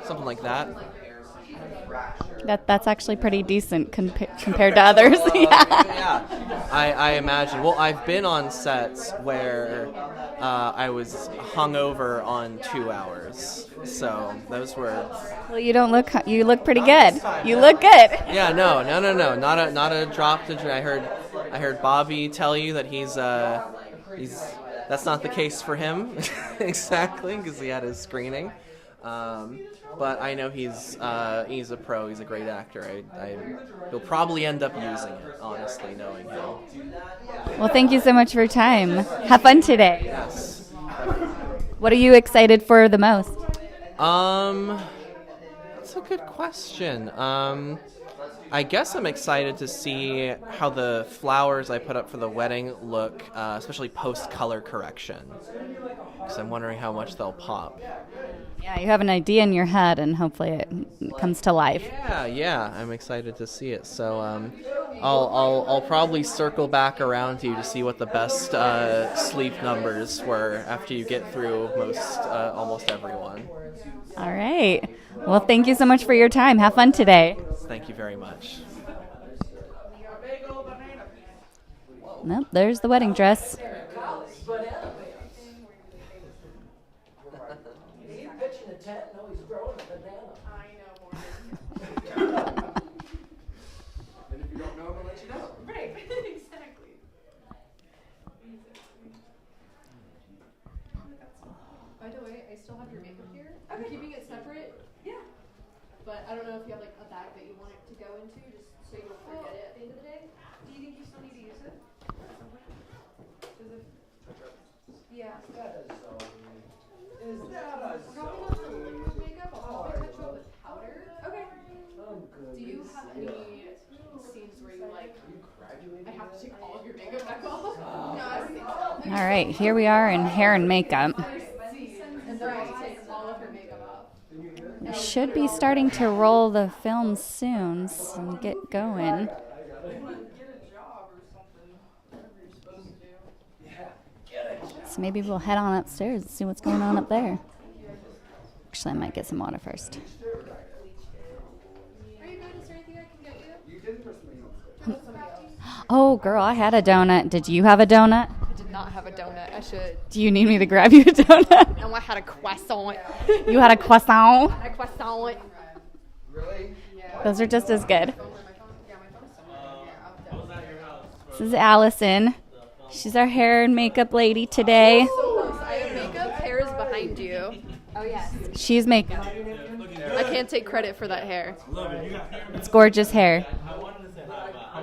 something like that. That's actually pretty decent compared to others. Yeah, I imagine. Well, I've been on sets where I was hungover on 2 hours, so those were. Well, you don't look. You look pretty good. You look good. Yeah, no, not a drop to drink. I heard Bobby tell you that he's that's not the case for him exactly because he had his screening. But I know he's a pro. He's a great actor. He'll probably end up using it, honestly, knowing him. Well, thank you so much for your time. Have fun today. Yes. What are you excited for the most? That's a good question. I guess I'm excited to see how the flowers I put up for the wedding look, especially post-color correction. Because I'm wondering how much they'll pop. Yeah, you have an idea in your head, and hopefully it comes to life. Yeah, I'm excited to see it. So I'll probably circle back around to you to see what the best sleep numbers were after you get through almost everyone. All right. Well, thank you so much for your time. Have fun today. Thank you very much. Nope, there's the wedding dress. By the way, I still have your makeup here. I'm keeping it separate. Yeah. But I don't know if you have like a bag that you want it to go into, just so you don't forget it at the end of the day. Do you think you still need to use it? Yeah. Is that a probably not for liquid makeup. I'll probably touch it up with powder. Okay. Do you have any scenes where you like I have to take all of your makeup back off? No, I don't think so. All right, here we are in hair and makeup. And then I take all of her makeup off. I should be starting to roll the film soon, so get going. So maybe we'll head on upstairs and see what's going on up there. Actually, I might get some water first. Are you good? Is there anything I can get you? Oh, girl, I had a donut. Did you have a donut? I did not have a donut. I should. Do you need me to grab you a donut? No, I had a croissant. You had a croissant? A croissant. Those are just as good. This is Allison. She's our hair and makeup lady today. I have makeup. Hair is behind you. Oh, yes. She's makeup. I can't take credit for that hair. It's gorgeous hair.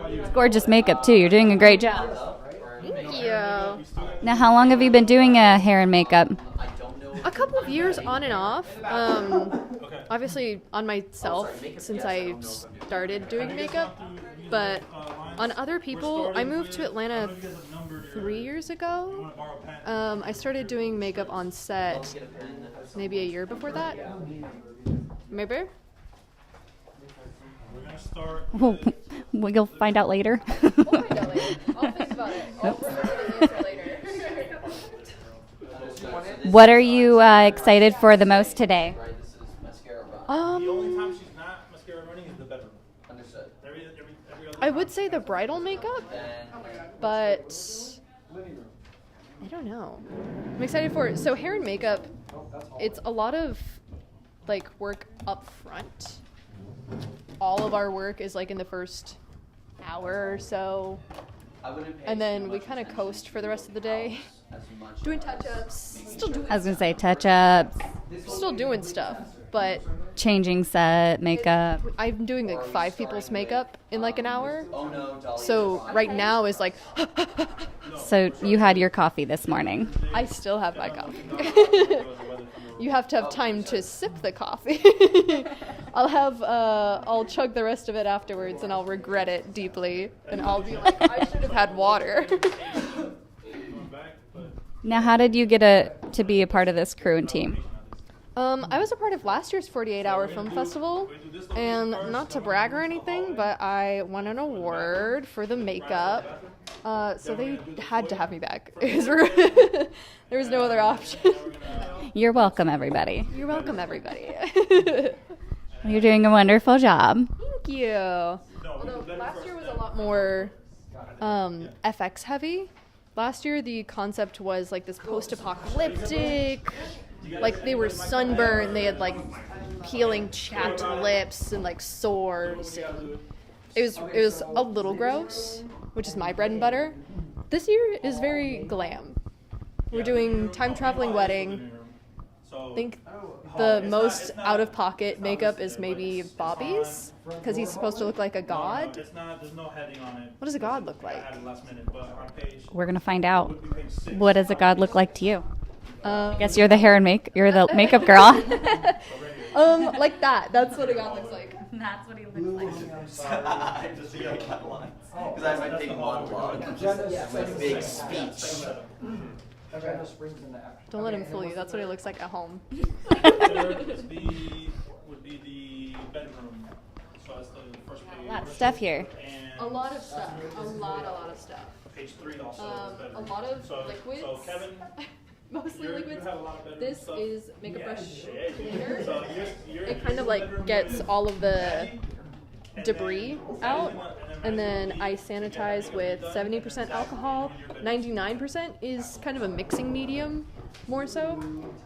It's gorgeous makeup, too. You're doing a great job. Thank you. Now, how long have you been doing hair and makeup? A couple of years on and off. Obviously on myself since I started doing makeup. But on other people, I moved to Atlanta 3 years ago. I started doing makeup on set maybe a year before that. Maybe? Well, you'll find out later. We'll find out later. I'll think about it. I'll remember the answer later. What are you excited for the most today? The only time she's not mascara running is the bedroom. Understood. Every other I would say the bridal makeup, but I don't know. I'm excited for it. So hair and makeup, it's a lot of like work up front. All of our work is like in the first hour or so, and then we kind of coast for the rest of the day, doing touch-ups. I was going to say touch-ups, Still doing stuff, but changing set, makeup. I'm doing like 5 people's makeup in like an hour. So right now is like, So you had your coffee this morning. I still have my coffee. You have to have time to sip the coffee. I'll chug the rest of it afterwards, and I'll regret it deeply, and I'll be like, I should have had water. Now, how did you get to be a part of this crew and team? I was a part of last year's 48-hour film festival, and not to brag or anything, but I won an award for the makeup. So they had to have me back. There was no other option. You're welcome, everybody. You're welcome, everybody. You're doing a wonderful job. Thank you. Although last year was a lot more FX heavy. Last year the concept was like this post-apocalyptic, like they were sunburned, they had like peeling chapped lips and like sores. It was a little gross, which is my bread and butter. This year is very glam. We're doing time traveling wedding. I think the most out-of-pocket makeup is maybe Bobby's, because he's supposed to look like a god. It's not. There's no heading on it. What does a god look like? I added last minute, but on page. We're gonna find out. would be page 6. What does a god look like to you? I guess you're the hair and you're the makeup girl. Like that. That's what a god looks like. That's what he looks like. I just got cut lines. Because I have my big monologue. My big speech. Don't let him fool you. That's what he looks like at home. Third would be the bedroom. So that's the first page. Lots of stuff here. And A lot of stuff. A lot of stuff. page 3 also. is A bedroom. lot of So liquids. Kevin, Mostly you liquids. have a lot of bedroom This stuff. is makeup brush Yeah. cleaner. So you're It kind of like gets all of the debris out, and then I sanitize with 70% alcohol. 99% is kind of a mixing medium, more so,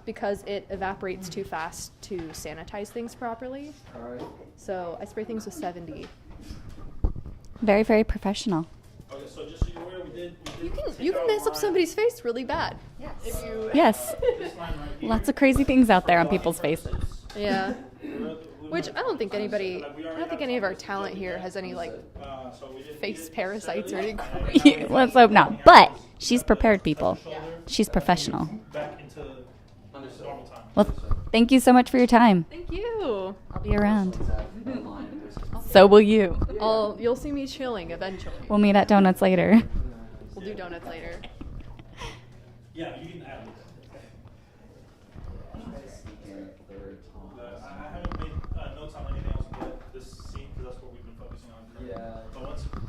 because it evaporates too fast to sanitize things properly. So I spray things with 70. Very, very professional. Okay, so just so you're aware, we did You can mess up somebody's face really bad. Yes. this line right here. Lots of crazy things out there on people's faces. Yeah. Which I don't think any of our talent here has any like So we did face parasites or anything. Let's hope not. But she's prepared, people. She's professional. back into normal time. Well, thank you so much for your time. Thank you. I'll be around. So will you. You'll see me chilling eventually. We'll meet at Donuts later. We'll do donuts later. Yeah, you can add it. I haven't made notes on anything else but this scene because that's what we've been focusing on. Yeah. But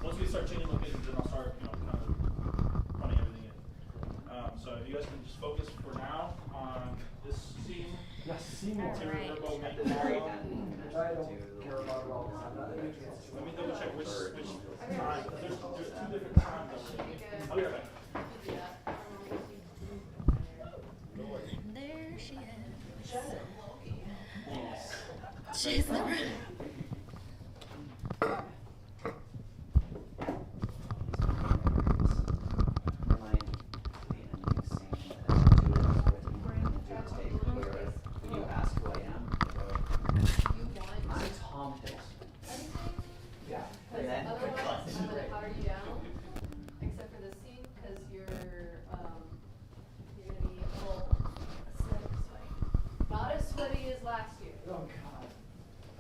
once we start changing locations, then I'll start, kind of running everything in. So if you guys can just focus for now on this scene. Interior Verbo main monologue. Let me double check which time. 'Cause there's 2 different times. I'll be right back. There she is. She's the Except for this scene, because you're gonna be a little sweaty. Not as sweaty as last year. Oh God.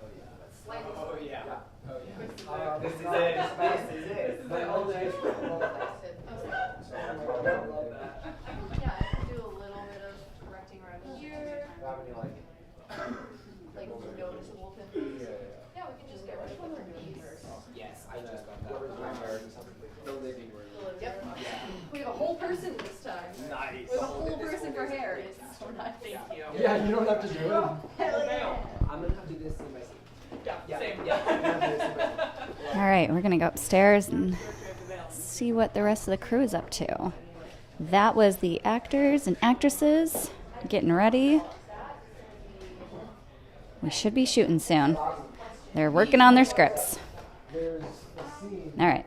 Oh yeah. Slightly Oh sweaty. yeah. Oh yeah. This is it. This is it. My old age. Yeah, I can do a little bit of correcting right here. Like noticeable pimples. Yeah, we can just get rid of the knees. Yes, I just got that. The living room. Yep. We have a whole person this time. Nice. We have a whole person for hair. It's so nice. Thank you. Yeah, you don't have to do it. Hell yeah. I'm gonna have to do this in my sleep. Yeah. Same. Yeah. All right, we're going to go upstairs and see what the rest of the crew is up to. That was the actors and actresses getting ready. We should be shooting soon. They're working on their scripts. All right.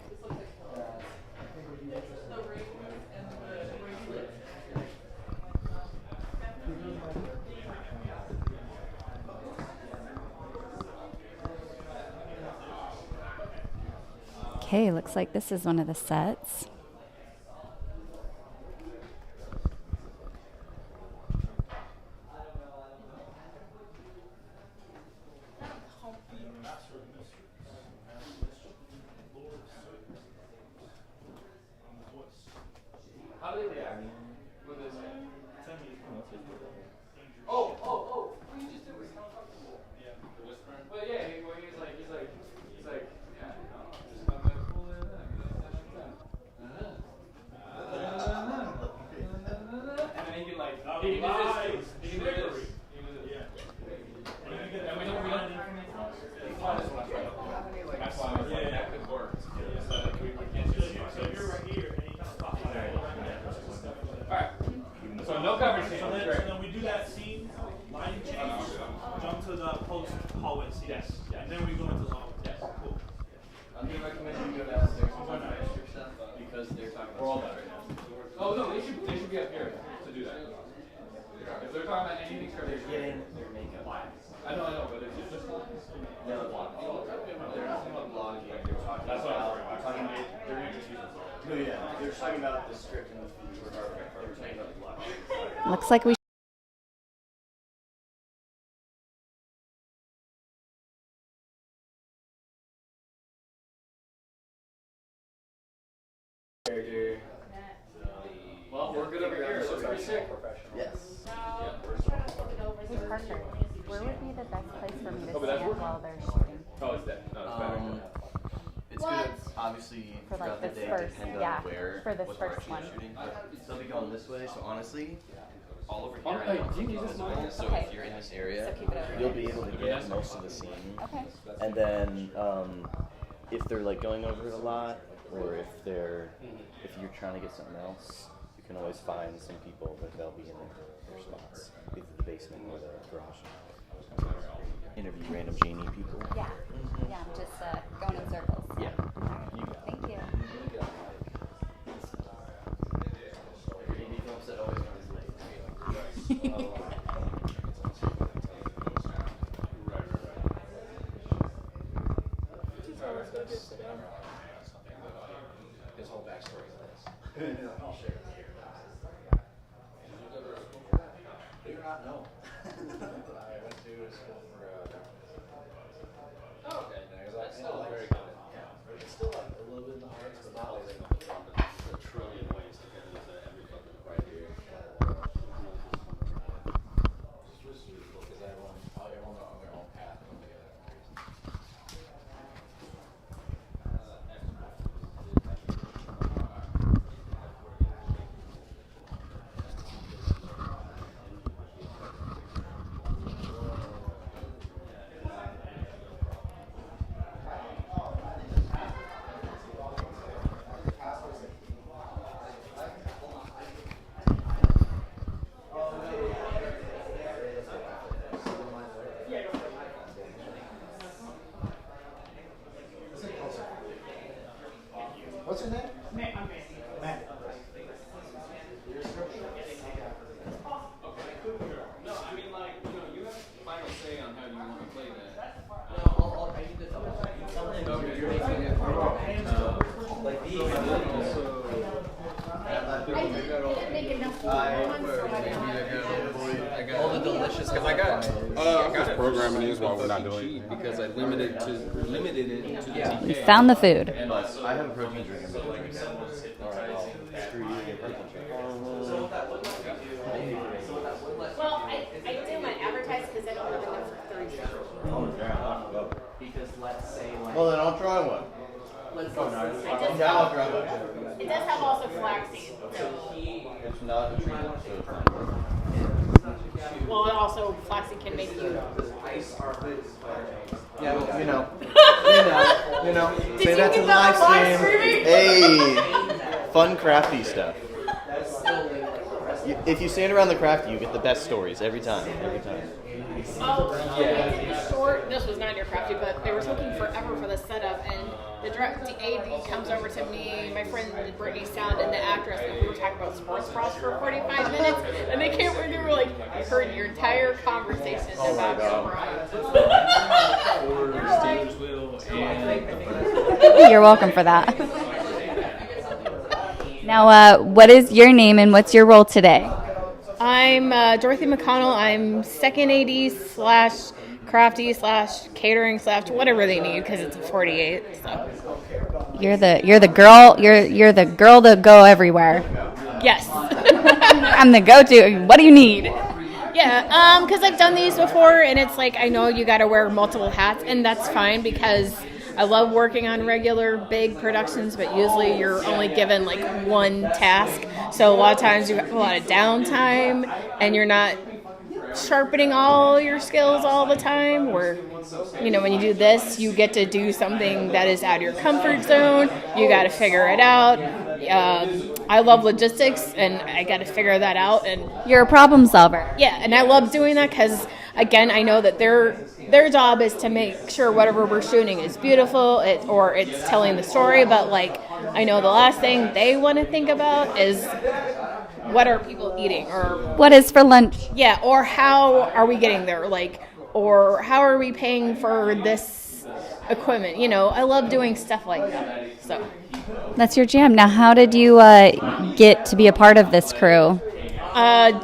Okay, looks like this is one of the sets. How do they react? With this? You just did was uncomfortable. Yeah. The whispering. Well, yeah. He's like, yeah. Just come back, pull it in. Like that. So no coverage. So then we do that scene, lighting change, jump to the post hallway scene. Yes. And then we go into the hallway. Yes. Cool. I'm gonna recommend you go downstairs and extra stuff because they're talking about stuff right now. Oh no, they should be up here to do that. If they're talking about anything, They're getting their makeup. I know, but if it's just No, they're not talking about vlogging. They're talking That's what I'm about. talking about. They're introducing themselves. No, yeah, they're talking about the script and the feed. They were talking about vlogging. Looks like we. Well, we're good over here, so pretty sick. Yes. Hey Parker, where would be the best place for me to but that's stand working. while they're shooting? Oh, it's dead. No, it's better. It's gonna obviously For, like, throughout the this day first- depend yeah, on where for this what first direction one. you're shooting. They'll be going this way, so honestly, all over Oh, here hey, I know do you need is this visible. mic? So Okay. if you're in this area, So keep it over you'll here. be able to get most of the scene. Okay. And then if they're like going over it a lot, or if you're trying to get something else, you can always find some people that they'll be in their spots, either the basement or the garage. Interview random genie people. Yeah. Yeah, I'm just going in circles. Yeah. Alright. Thank you. Genie films that always runs late. His whole backstory is this. I'll share it here. Believe it or not, no. I went to school for oh, okay. That's still very good. Yeah. It's still like a little bit in the arts, but not like a trillion ways to get into every fucking right here. Just wish it was cool because everyone on their own path come together. What's your name? Matt. Matt. No, I mean like, you have final say on how you want to play that. I need to double check. Okay, you're making it. Like these. All the delicious. Because I got programming is why we're not doing it. Because I limited it to the TK. We found the food. I have a protein drink. I'm gonna drink some. Alright, I'll screw you and get protein drink. Well, I didn't want to advertise because I don't have enough for Thursday. Oh, yeah. Because let's say like. Well, then I'll try one. Let's Yeah, I'll try one. It does have also flaxseed. So. It's not a treatment, so it's fine. Well, and also flaxseed can make you. Yeah, well, you know. Did Say you that to get the that live on live stream. streaming? Hey, fun crafty stuff. If you stand around the crafty, you get the best stories every time. Every time. Oh, we did the short. This was not near crafty, but they were taking forever for the setup, and the AD comes over to me, my friend Brittany Sound, and the actress, and we were talking about sports bras for 45 minutes, and they came over and they were like, "I heard your entire conversation about your bra." You're welcome for that. Now, what is your name and what's your role today? I'm Dorothy McConnell. I'm second AD / crafty / catering / whatever they need because it's a 48. So. You're the girl. You're the girl to go everywhere. Yes. I'm the go-to. What do you need? Yeah, because I've done these before, and it's like I know you got to wear multiple hats, and that's fine because I love working on regular big productions, but usually you're only given like one task. So a lot of times you have a lot of downtime, and you're not sharpening all your skills all the time, where, you know, when you do this, you get to do something that is out of your comfort zone. You got to figure it out. I love logistics, and I got to figure that out. And You're a problem solver. yeah, and I love doing that because, again, I know that their job is to make sure whatever we're shooting is beautiful, or it's telling the story. But like, I know the last thing they want to think about is what are people eating, or What is for lunch? yeah, or how are we getting there, like, or how are we paying for this equipment? You know, I love doing stuff like that. So. That's your jam. Now, how did you get to be a part of this crew?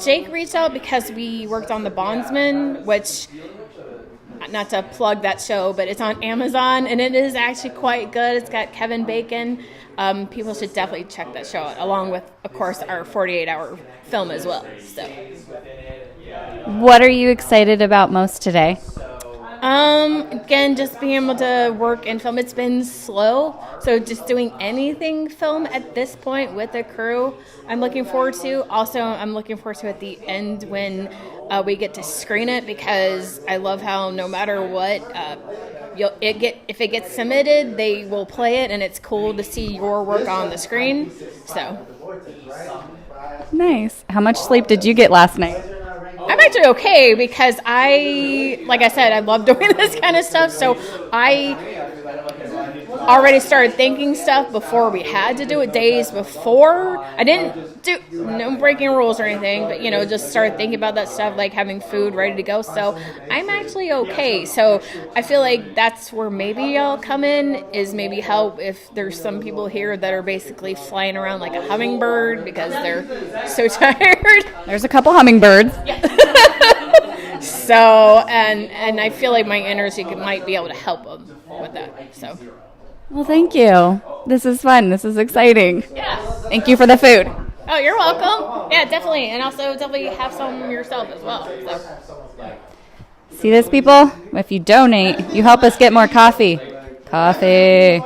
Jake reached out because we worked on The Bondsman, which, not to plug that show, but it's on Amazon, and it is actually quite good. It's got Kevin Bacon. People should definitely check that show out, along with, of course, our 48-hour film as well. So, What are you excited about most today? again, just being able to work in film. It's been slow, so just doing anything film at this point with a crew, I'm looking forward to. Also, I'm looking forward to at the end when we get to screen it, because I love how no matter what, if it gets submitted, they will play it, and it's cool to see your work on the screen. So, Nice. How much sleep did you get last night? I'm actually okay because like I said, I love doing this kind of stuff. So I already started thinking stuff before we had to do it, days before. I didn't do no breaking rules or anything, but, you know, just started thinking about that stuff, like having food ready to go. So I'm actually okay. So I feel like that's where maybe I'll come in, is maybe help if there's some people here that are basically flying around like a hummingbird because they're so tired. There's a couple hummingbirds. So, and I feel like my energy might be able to help them with that. So, Well, thank you. This is fun. This is exciting. yeah. Thank you for the food. Oh, you're welcome. Yeah, definitely. And also definitely have some yourself as well. So. See this, people? If you donate, you help us get more coffee. Coffee. You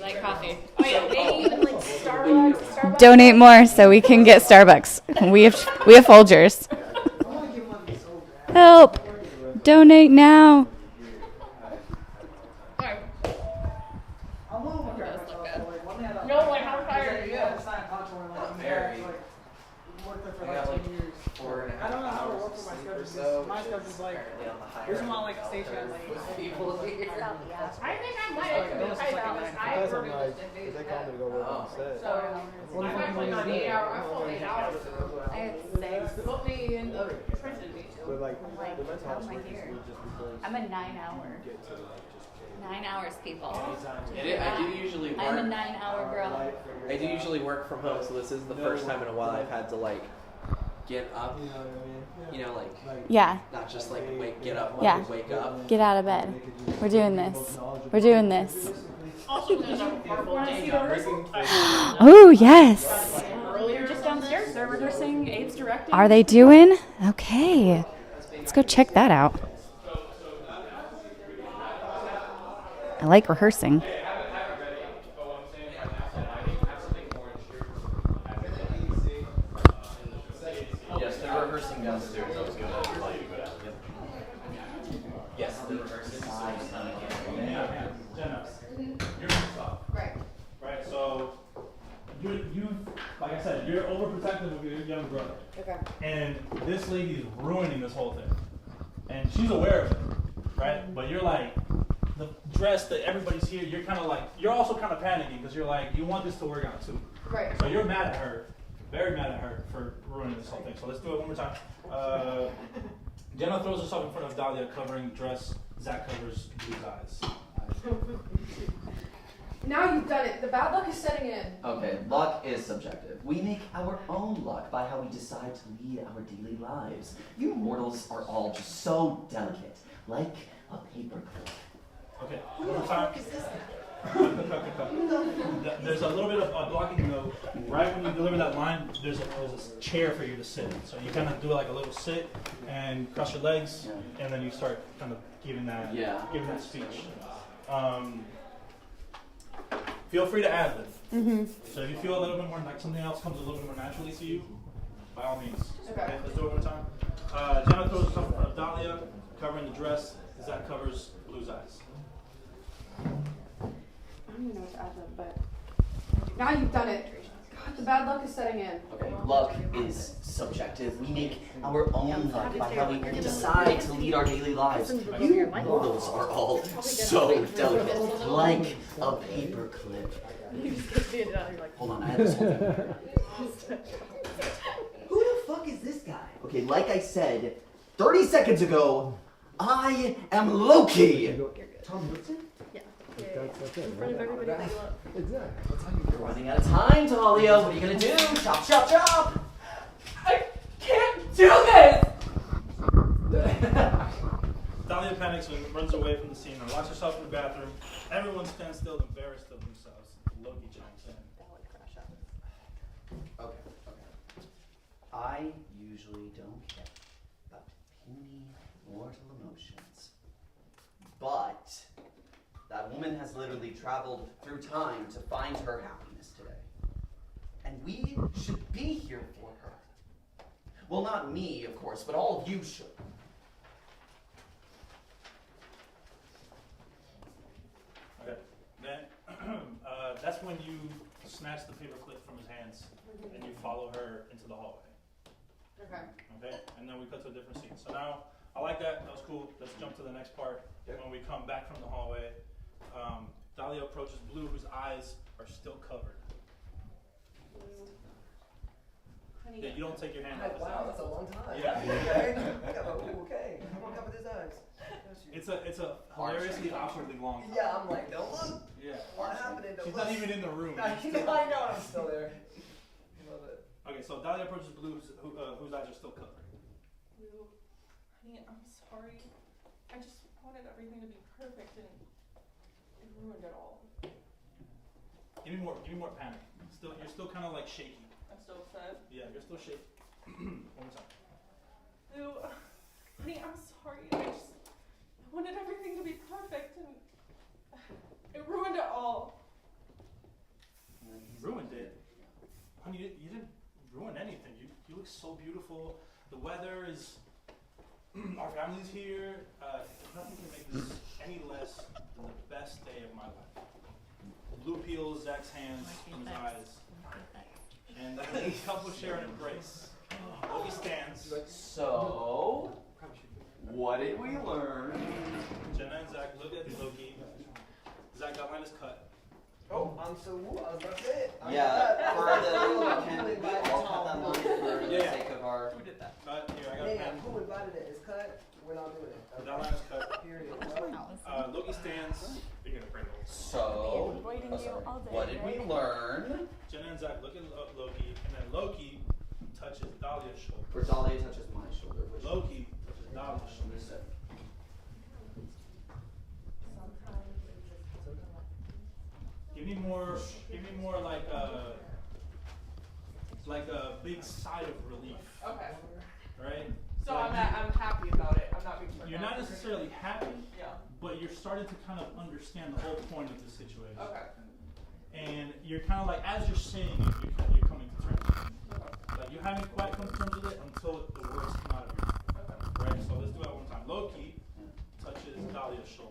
like coffee? Oh, yeah. They even like Starbucks. Donate more so we can get Starbucks. We have Folgers. Help! Donate now. No, like, how tired are you? I don't know how to work with my schedule. So my schedule's like, there's one like a station at like I think I might actually be tight about this. I because I'm work like, with days they call me to go work on set. So, I'm actually on 8 hours. I'm full 8 hours. I have 6. Put me in the trenches. But like, the mental health how am I switch here? was just because I'm a 9-hour. 9 hours, people. I do usually I'm a work. 9-hour girl. I do usually work from home, so this is the first time in a while I've had to like get up. You know, like Yeah. not just like get up when Yeah. you wake up. Get out of bed. We're doing this. We're doing this. Also, because I'm a day job. Oh, yes. Earlier, just downstairs, they're rehearsing Abe's directing. Are they doing? Okay. Let's go check that out. I like rehearsing. Yes, they're rehearsing downstairs. I was gonna tell you about that. Yes, they're rehearsing. Right, so you like I said, you're overprotective of your young brother. Okay. And this lady's ruining this whole thing. And she's aware of it, right? But you're like, the dress that everybody's here, you're kind of like, you're also kind of panicking because you're like, you want this to work out too. Right. So you're mad at her, very mad at her for ruining this whole thing. So let's do it one more time. Jenna throws herself in front of Dahlia covering dress. Zach covers Blue's eyes. Now you've done it. The bad luck is setting in. Okay, luck is subjective. We make our own luck by how we decide to lead our daily lives. You mortals are all just so delicate, like a paperclip. Okay, one more time. There's a little bit of blocking note. Right when you deliver that line, there's a chair for you to sit in. So you kind of do like a little sit and cross your legs, and then you start kind of giving that speech. Feel free to ad lib. So if you feel a little bit more like something else comes a little bit more naturally to you, by all means. Okay. Let's do it one time. Jenna throws herself in front of Dahlia, covering the dress. Zach covers Blue's eyes. I don't even know what to add them, but now you've done it. God, the bad luck is setting in. Okay, luck is subjective. We make our own luck by how we decide to lead our daily lives. You mortals are all so delicate, like a paperclip. Hold on, I have this whole thing. Who the fuck is this guy? Okay, like I said 30 seconds ago, I am Loki. Tom Woodson? That's it. In front of everybody that you love. Exactly. That's how you. We're running out of time, Talia. What are you gonna do? Chop, chop, chop! I can't do this! Dahlia panics and runs away from the scene and locks herself in the bathroom. Everyone stands still, embarrassed of themselves. Loki chimes in. Okay. I usually don't care about puny mortal emotions. But that woman has literally traveled through time to find her happiness today. And we should be here for her. Well, not me, of course, but all of you should. Okay. Then that's when you snatch the paperclip from his hands and you follow her into the hallway. Okay. Okay? And then we cut to a different scene. So now, I like that. That was cool. Let's jump to the next part. When we come back from the hallway, Dahlia approaches Blue, whose eyes are still covered. Yeah, you don't take your hand off his Wow, eyes. that's a long time. Yeah. Okay. I'm gonna cover his eyes. It's a hilariously awkwardly long time. Yeah, I'm like, don't look. Yeah. What happened? She's not even in the room. I know, I'm still there. I love it. Okay, so Dahlia approaches Blue, whose eyes are still covered. Blue, honey, I'm sorry. I just wanted everything to be perfect and it ruined it all. Give me more panic. You're still kind of like shaky. I'm still upset. Yeah, you're still shaky. One more time. Blue, honey, I'm sorry. I wanted everything to be perfect and it ruined it all. Ruined it? Honey, you didn't ruin anything. You look so beautiful. The weather is... our family's here. Nothing can make this any less than the best day of my life. Blue peels Zach's hands from his eyes. And the couple share an embrace. Loki stands. So, what did we learn? Jenna and Zach look at Loki. Zach's outline is cut. Oh, I'm so woo. I was about to say it. Yeah, for we all cut that line for the sake of our... Who did that? Cut. Here, I got a pen. Who invited it? It's cut. We're not doing it. That line is cut. Period. Loki stands. You're gonna bring it. So, what did we learn? Jenna and Zach look at Loki, and then Loki touches Dahlia's shoulder. Where Dahlia touches my shoulder. Which Loki touches Dahlia's shoulder. Give me more like a big sigh of relief. Okay. Right? So I'm happy about it. I'm not being You're not necessarily happy, Yeah. but you're starting to kind of understand the whole point of the situation. Okay. And you're kind of like, as you're saying it, you're coming to terms with it. Like, you haven't quite come to terms with it until the words come out of your mouth. Right? So let's do that one time. Loki touches Dahlia's shoulder.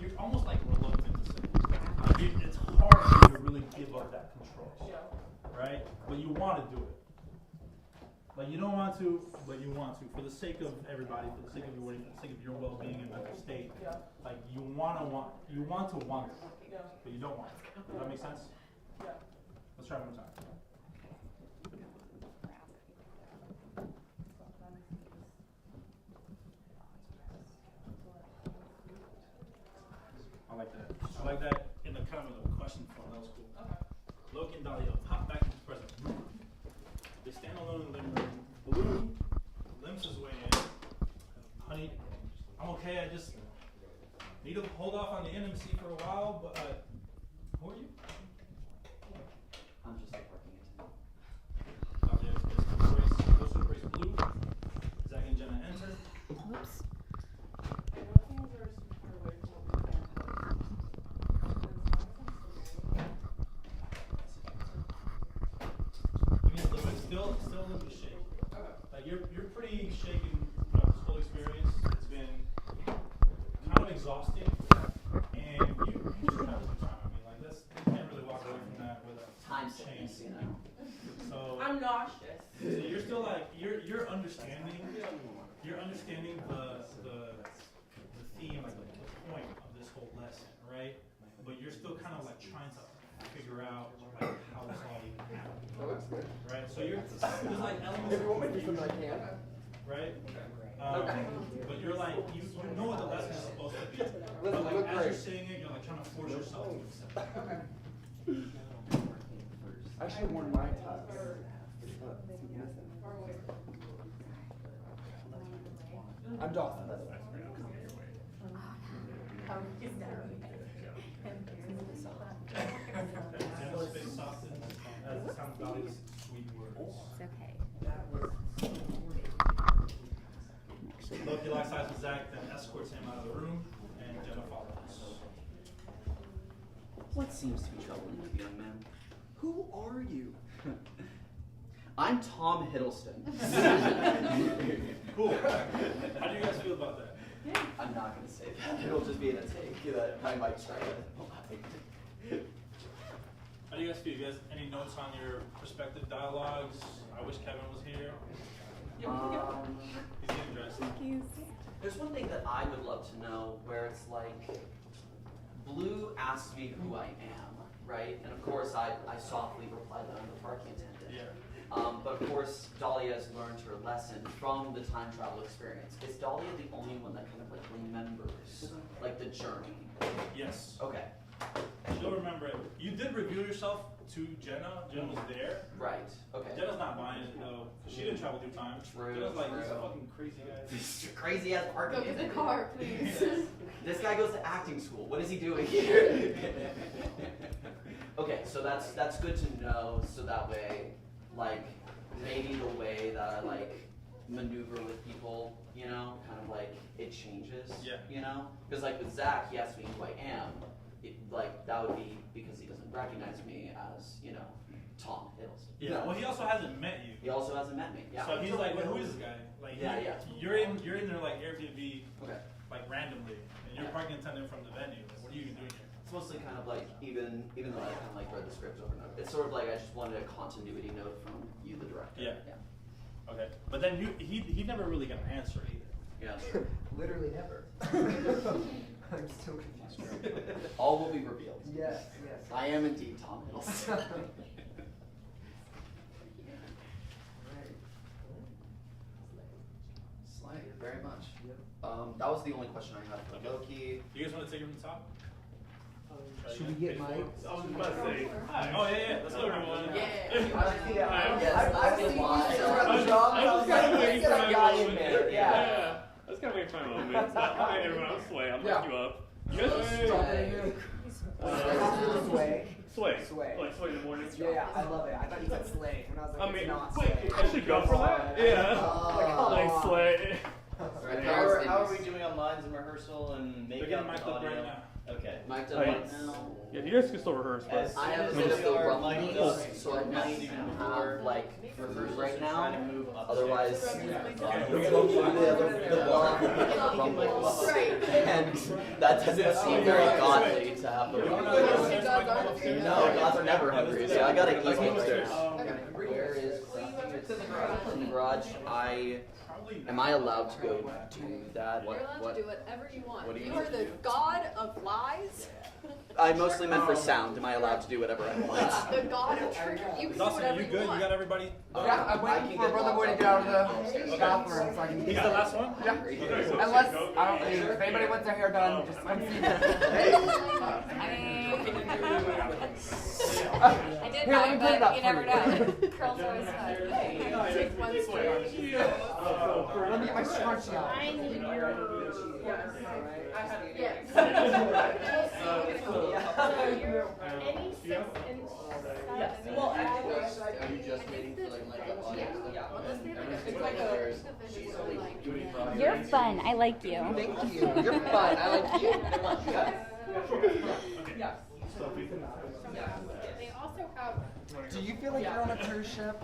You're almost like reluctant to say it. Like, it's hard for you to really give up that control. Right? But you want to do it. Like, you don't want to, but you want to. For the sake of everybody, for the sake of your well-being and mental state. Like, you want it, but you don't want it. Does that make sense? Yeah. Let's try it one more time. I like that in the kind of a question form. That was cool. Okay. Loki and Dahlia pop back into the present room. They stand alone in the living room. Blue limps his way in. Honey, I'm okay. I just need to hold off on the NMC for a while, but who are you? I'm just working it. Dahlia goes to embrace Blue. Zach and Jenna enter. Oops. exhausting, and you travel through time. I mean, like this, you can't really walk away from that without Time sickness, you know. So I'm nauseous. So you're still like you're understanding the theme, like the point of this whole lesson, right? But you're still kind of like trying to figure out like how this all even happened, right? So there's like elements of confusion, right? But you're like you know what the lesson is supposed to be, but like as you're saying it, you're like trying to force yourself to accept it. I should have worn my tux. I'm Dawson, by the way. Jenna's face softened as the sound of Dolly's sweet words. It's okay. Loki locks eyes with Zach, then escorts him out of the room, and Jenna follows. What seems to be troubling you, young man? Who are you? I'm Tom Hiddleston. Cool. How do you guys feel about that? I'm not going to say that. It'll just be in a take that I might try to. How do you guys feel? You guys any notes on your prospective dialogues? I wish Kevin was here. He's getting dressed. There's one thing that I would love to know where it's like, Blue asked me who I am, right? And of course I softly replied that I'm the parking attendant. Yeah. But of course, Dahlia has learned her lesson from the time travel experience. Is Dahlia the only one that kind of like remembers like the journey? Yes. Okay. She'll remember it. You did reveal yourself to Jenna. Jenna was there. Right. Okay. Jenna's not buying it though, because she didn't travel through time. True. Jenna's like, this True. fucking crazy guy. Crazy ass parking. Go get the car, please. This guy goes to acting school. What is he doing here? Okay, so that's good to know. So that way, like, maybe the way that I like maneuver with people, you know, kind of like it changes. Yeah. You know, because like with Zach, he asked me who I am. Like that would be because he doesn't recognize me as, you know, Tom Hiddleston. Yeah. Well, he also hasn't met you. He also hasn't met me. Yeah. So he's like, who is this guy? Like, Yeah, yeah. You're in their like Airbnb, Okay. like randomly, and you're parking attendant from the venue. Like, what are you even doing here? It's mostly kind of like even though I kind of like read the script over and over. It's sort of like I just wanted a continuity note from you, the director. Yeah. Okay. But then he never really got an answer either. Yeah. Literally never. I'm so confused. All will be revealed. Yes, yes. I am indeed Tom Hiddleston. Slay, very much. That was the only question I had for Loki. You guys want to take it from the top? Should we get Mike? I was about to say. Hi. Oh yeah. Let's go everyone. I feel why. I was kind of waiting for my guy moment. in there. Yeah. I was kind of waiting for my moment. Hi everyone, I'm Sway. I'll look you up. You guys Sway. Like Sway in the morning. Yeah, I love it. I thought you said slay, and I was like, I mean, it's not wait, slay. I should go for that? Yeah. Like Slay. Right, how are we doing on lines and rehearsal and They're makeup getting and mic'd up right audio? now. Okay. Mic'd Oh, up yeah. right now. Yeah, you guys can still rehearse, but I have a bit of the rumbliness, so I might even have like rehearsals right now. Otherwise, and that doesn't seem very godly to have the. No, gods are never hungry. So I gotta eat upstairs. Where is Crafty? It's in the garage. Am I allowed to go do that? You're allowed to do whatever you want. What do you You need are to the do? god of lies. I mostly meant for sound. Am I allowed to do whatever I want? The god of truth. You can do Dawson, whatever you you good? You want. got everybody? Yeah, I'm waiting for Brother Boy to get out of the bathroom so I can He's get the last one? Yeah. Unless, if anybody wants their hair done, just come see me. I did Here, let me mine, put it but up you for never you. know. Curls always fun. Take one straight. Let me get my scrunchie out. I need your. Yes. So you're any 6 inch stuff. Well, actually, are you just waiting for like the audience? You're fun. I like you. Thank you. You're fun. I like you. They also have. Do you feel like you're on a cruise ship?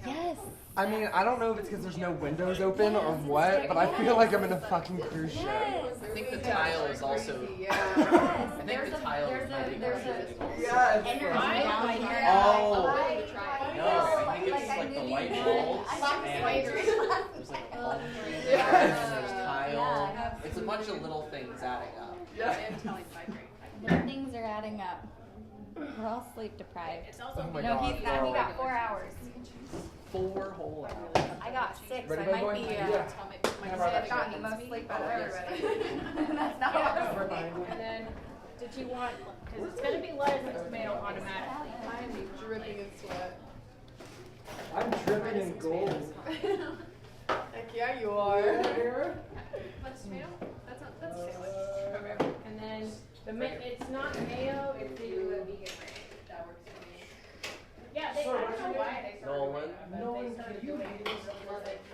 Yes. I mean, I don't know if it's because there's no windows open or what, but I feel like I'm in a fucking cruise ship. I think the tile is also. I think the tile is maybe. Yes. Oh. No, I think it's like the light bulbs and there's like a palm tree and there's tile. It's a bunch of little things adding up. Little things are adding up. We're all sleep deprived. Oh my No, God. he got 4 hours. 4 whole hours. I got 6. Ready, I bud, might boy? be. Yeah. I've gotten the most sleep out of everybody. That's not what I was thinking. And then, did you want, because it's going to be lettuce and tomato automatically. I'm dripping in sweat. I'm dripping in gold. Heck yeah, you are. What's tomato? That's a sandwich. And then, it's not mayo, it's the vegan ranch. That works for me. Yeah, I don't know why they started Nolan. They started donating to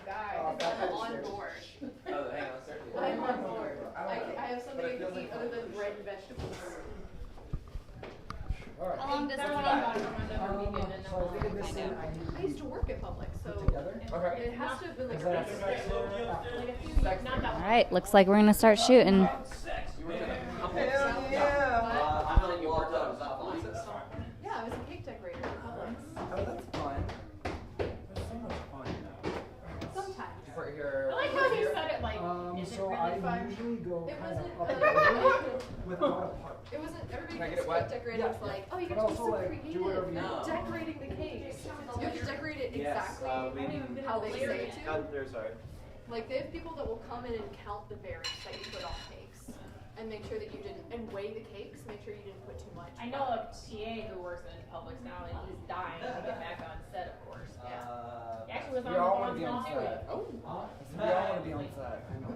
guys. I'm on board. Oh, hang on, certainly. I'm on board. I have something I can eat other than bread and vegetables. How long does it take? I used to work at Publix, so it has to have been like a few not that All right, looks like we're gonna start shooting. Yeah, I was a cake decorator at Publix. Oh, that's fun. That's so much fun. Sometimes. I like how you said it like, is it So really I fun? usually go It kind wasn't, of up with a lot of parts. it wasn't, everybody Can I get thinks it wet? cake decorating is like, oh, you But get to be also, so like, do creative. whatever you You're want. decorating the cakes. You have to decorate it exactly how they say to. Sorry. Like, they have people that will come in and count the berries that you put on cakes. And make sure that you didn't, and weigh the cakes, make sure you didn't put too much. I know a TA who works in Publix now, and he's dying to get back on set, of course. Yeah. He actually was on We all the want to be on Bonds too. set. Oh. We all want to be on set. I know.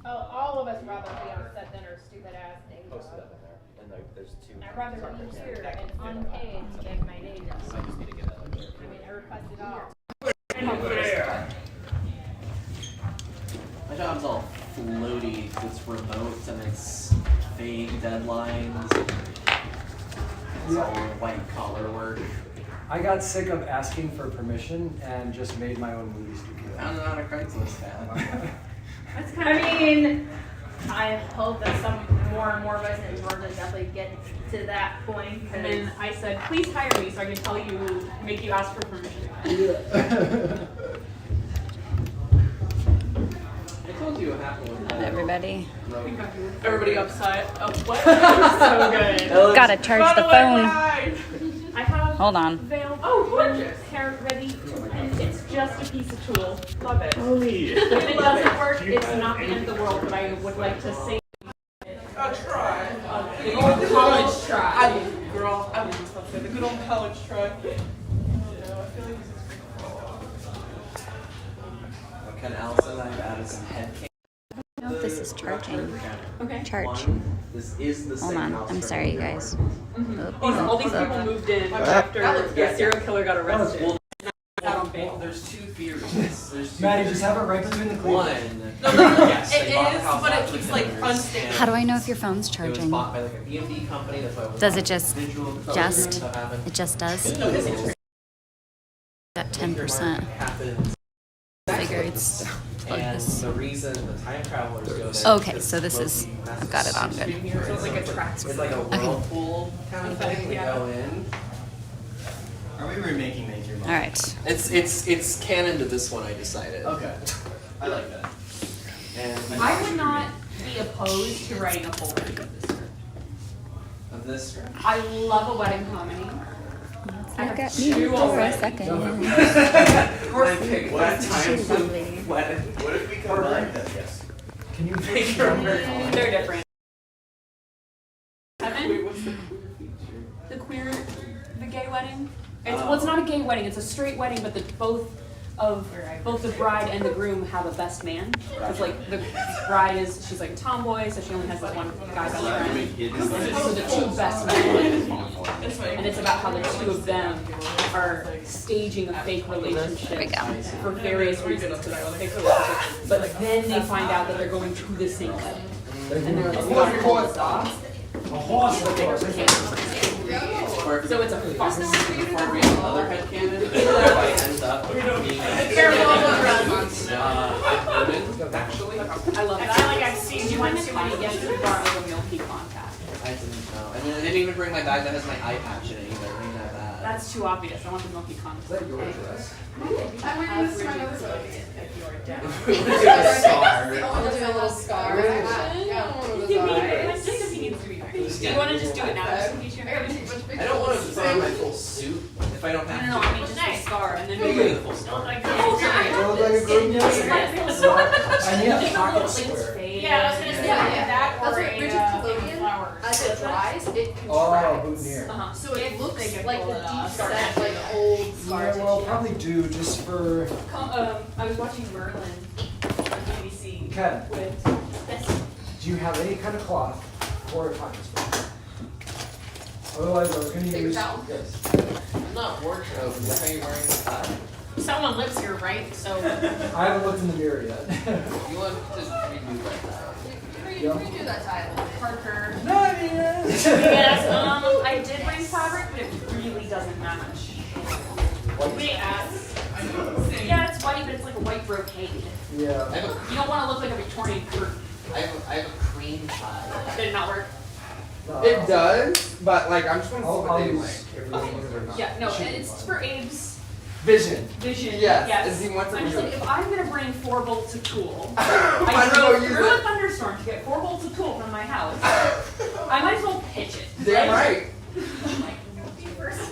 Oh, all of us rather be on set than our stupid ass day Posted job. up in there, and there's 2. I'd rather be here and unpaid to make my day job. I just need to get out of there. I mean, I requested off. My job's all floaty, it's remote and it's vague deadlines. It's all white collar work. I got sick of asking for permission and just made my own movie studio. Found it on a Craigslist ad. I mean, I hope that some more and more of us in Georgia definitely get to that point. And then I said, please hire me so I can tell you, make you ask for permission. I told you what happened with Everybody. Everybody upset. Oh, what? So good. Gotta charge the phone. I have Hold on. veil. Oh, gorgeous. Hair ready. And it's just a piece of tulle. Love it. If it doesn't work, it's not the end of the world, but I would like to say A try. the old college try. Girl, I was just about to say the good old college try. Okay, Allison, I've added some head cam. I don't know if this is charging. Okay. Charge. This is the Hold same on. house I'm from sorry, you the guys. All these people moved in after the serial killer got arrested. Well, there's 2 theories. There's 2 Maddie, just have it right between the cleats. One. No, Yes, it they bought the is, house but it after keeps the like killers, unstable. and How do I know if your phone's It was charging? bought by like a B&B company. That's why it was Does it just Just? it just does? At 10%. Happens. Figure it's like And this. the reason the time travelers go there. Okay, so this is I've got it on good. So it's like a track. It's like a whirlpool kind of thing. We go in. Are we remaking Make Your Mark? All right. It's canon to this one. I decided. Okay. I like that. And I would not be opposed to writing a full version of this script. of this. I love a wedding comedy. Look at me for a second. Okay, what time? She's lovely. What? What if we combine them? Yes. Can you Make your mark. They're different. Wait, Kevin, what's the queer feature? the gay wedding. Well, it's not a gay wedding. It's a straight wedding, but both the bride and the groom have a best man. Because like the bride she's like a tomboy, so she only has like one guy best friend. So the 2 best men, and it's about how the 2 of them are staging a fake relationship for various reasons. Because it's a fake relationship, but then they find out that they're going to the same wedding, and they're like, "We gotta pull this off." A horse. But they can't. Or if So it's a farce. before we have another headcanon, if I end up being I've heard it, actually. I love it. I feel like I've seen you went too many guests who brought like a meal pecan cat. I didn't know. And then I didn't even bring my bag that has my eye patch in it either. I didn't have that. That's too obvious. I want the milk pecan. Is that your dress? I'm wearing this for my other side. We'll do a scar. I'll do a little scar. Do you want to just do it now? Just in case you're I don't want to put on my full suit if I don't have to. No, I mean just a scar and then Maybe maybe the full scar. like I need a pocket square. Yeah, I was gonna say that or That's what rigid collodion, as it dries, it Oh, contracts. boutonniere. So it looks like a pull it off. deep set, like old scar Yeah, well, tissue. probably do just for. I was watching Merlin on BBC Ken, with this. do you have any kind of cloth for a pocket square? Otherwise, I was going to Paper use. towel? Yes. Not wardrobe. Is that how you're wearing the tie? Someone lives here, right? So I haven't looked in the mirror yet. You want to redo that tie? Redo that tie. Parker. No, I mean. Yes, I did bring fabric, but it really doesn't match. Wait, Yeah, it's white, but it's like a white brocade. Yeah. I have a, You don't want to look like a Victorian curtain. I have a cream tie. Did it not work? It does, but like I'm just want to see what I'll they use like. everything or not. Yeah, no, and it's for Abe's Vision. vision. Yes, and he wants I'm to just do like, it. if I'm gonna bring 4 bolts of tulle, Might I as well drove use through a it. thunderstorm to get 4 bolts of tulle from my house. I might as well pitch it. Damn right.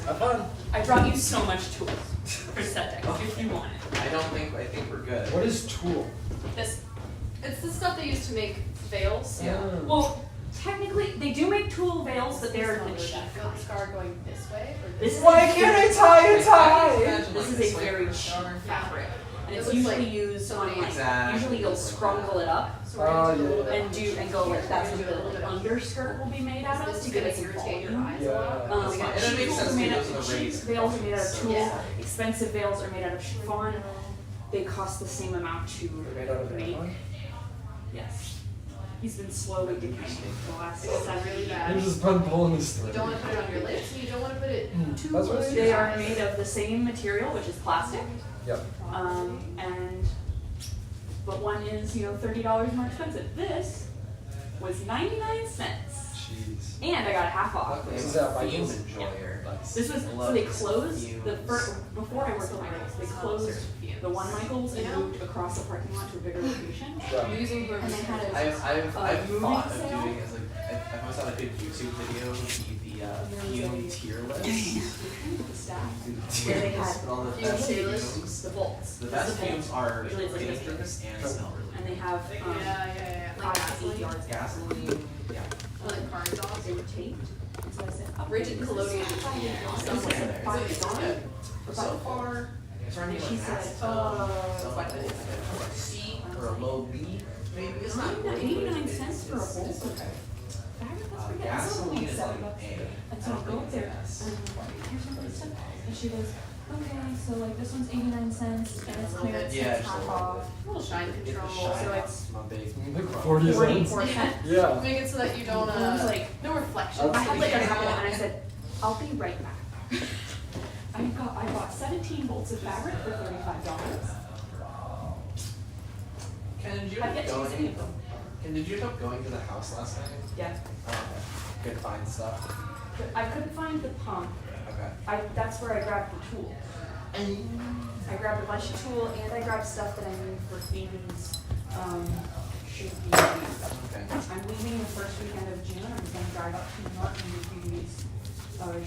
Have fun. I brought you so much tulle for set deck if you want it. I think we're good. What is tool? This. It's the stuff they use to make veils. Yeah. Well, technically, they do make tulle veils, but they're the cheap Feel the scar going this way or This this is way? Why can't I tie a tie? This is a very cheap fabric, and it's It looks usually like used on like Exactly. usually you'll scrungle it up Oh, yeah. and go like that's what the underskirt will be made out of This to is give gonna it some irritate your volume. eyes a lot. Yeah. And it Cheap makes veils sense are made to out go to the cheap raise. veils are made out of tulle. Yeah. Expensive veils are made out of chiffon. They cost the same amount to Made out of make. Avon? Yes. He's been slowly decaying for the last It's really bad. Here's just fun pulling this You through. don't want to put it on your lips, and you don't want to put it too That's what close I to do. They your are eyes. made of the same material, which is plastic. Yep. But one is, $30 more expensive. This was 99 cents. Jeez. And I got a half off. This is at Fume Vikings? enjoyer. This was, so they closed, before I worked at Michael's, they closed the one Michael's and moved across the parking lot to a bigger location. Yeah. Using for And they had a, I've moving thought of sale. doing as I've always thought a good YouTube video would be the fume tier list. the staff, where they had All the Fume best tier fumes. list? the bolts. The best bolts. fumes are Usually it's like this big. dangerous and smell really And they have, Yeah. Like 5 to 8 gasoline. yards gasoline. Yeah. Like car exhaust. They were taped. And so I said, oh, Rigid this is collodion. somewhere. Somewhere there. Five It's yards. good. About So far, is there any She like said, acid? oh, So like a C or a low B, maybe it's not. 89 cents for a bolt. It's okay. Fabric, let's forget. Gasoline It's is only like $7. A. And so I go up there, and I'm like, here's what they said. And she goes, okay, so like this one's 89 cents, and it's clearance, Yeah, it's half just off. A little shine Get the control. shine So out. it's My big. Like 40 cents. 44 cents. Yeah. Make it so that you don't, And I was like, no reflection. I had like a couple, and I said, I'll be right back. I bought 17 bolts of fabric for $35. Ken, did you I end get up to use any of going? them. Ken, did you end up going to the house last night? Yeah. Oh, okay. Good find stuff. But I couldn't find the pump. Okay. That's where I grabbed the tool. I grabbed a bunch of tool and I grabbed stuff that I need for Phoebe's should be. Okay. I'm leaving the first weekend of June. I'm gonna drive up to New York and do Phoebe's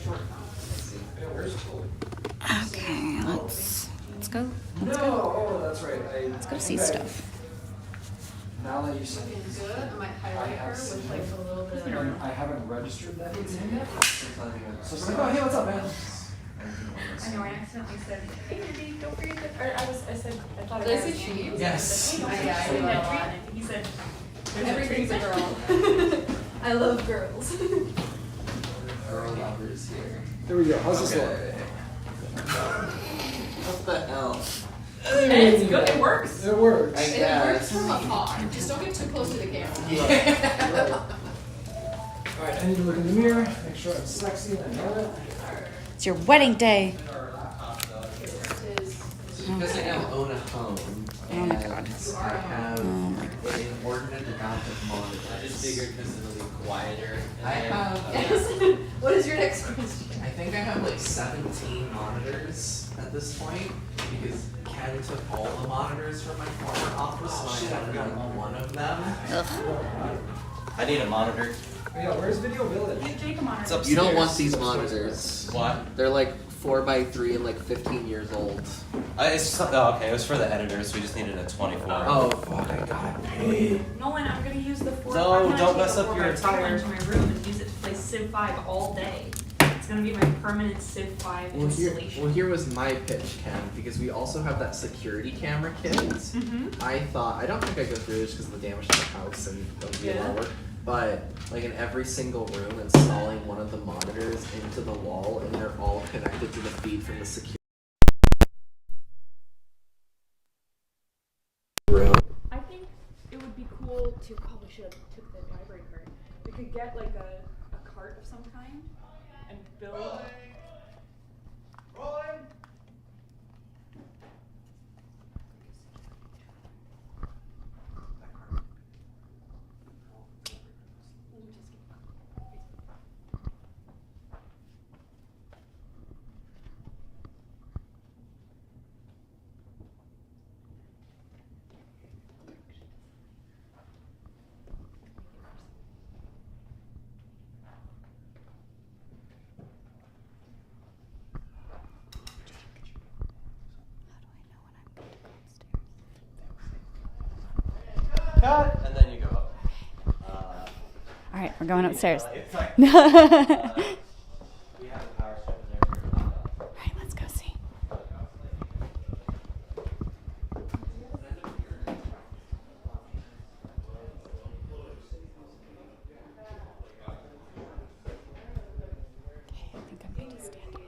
short film. Let's see. Where's tool? Okay, let's go. No, oh, that's right. Let's go see stuff. Now that you said Looking it, good. I might highlight her with like a little bit of. I haven't registered that it's in yet. So it's So like, oh, hey, what's up, man? I know I accidentally said, hey Ruby, don't forget that. Or I said, I thought Did I I say was cheese? Yes. Yeah, I do that a lot. He said, Everything's a girl. I love girls. Girl lovers here. Here we go. How's this look? What the hell? and it's good, it works. It works. I It works guess. from afar. Just don't get too close to the camera. Yeah. Alright, I need to look in the mirror, make sure I'm sexy and I know it. It's your wedding day. Because I now own a home. Oh my god. I have an inordinate amount of monitors. I just figured because it'll be quieter. I have. Yes. What is your next question? I think I have like 17 monitors at this point because Ken took all the monitors from my former office, so I only got one of them. I need a monitor. Yeah, where's Video Village? Jake a monitor. You don't want these monitors. What? They're like 4x3 and like 15 years old. Okay, it was for the editors. We just needed a 24. Oh, fuck, I got paid. Nolan, I'm gonna use the 4. No, I'm gonna don't take mess the up 4 your by 2 attire. into my room and use it to play Civ 5 all day. It's gonna be my permanent Civ 5 installation. Here was my pitch, Ken, because we also have that security camera kit. I thought, I don't think I go through this because of the damage to the house and it'll be a lot of work, but like in every single room, installing one of the monitors into the wall and they're all connected to the feed from the security room. I think it would be cool to probably should have took the library card. We could get like a cart of some kind and build. Cut! And then you go up. All right, we're going upstairs. We have a power strip in there for your laptop. All right, let's go see. Okay, I think I'm going to stand here.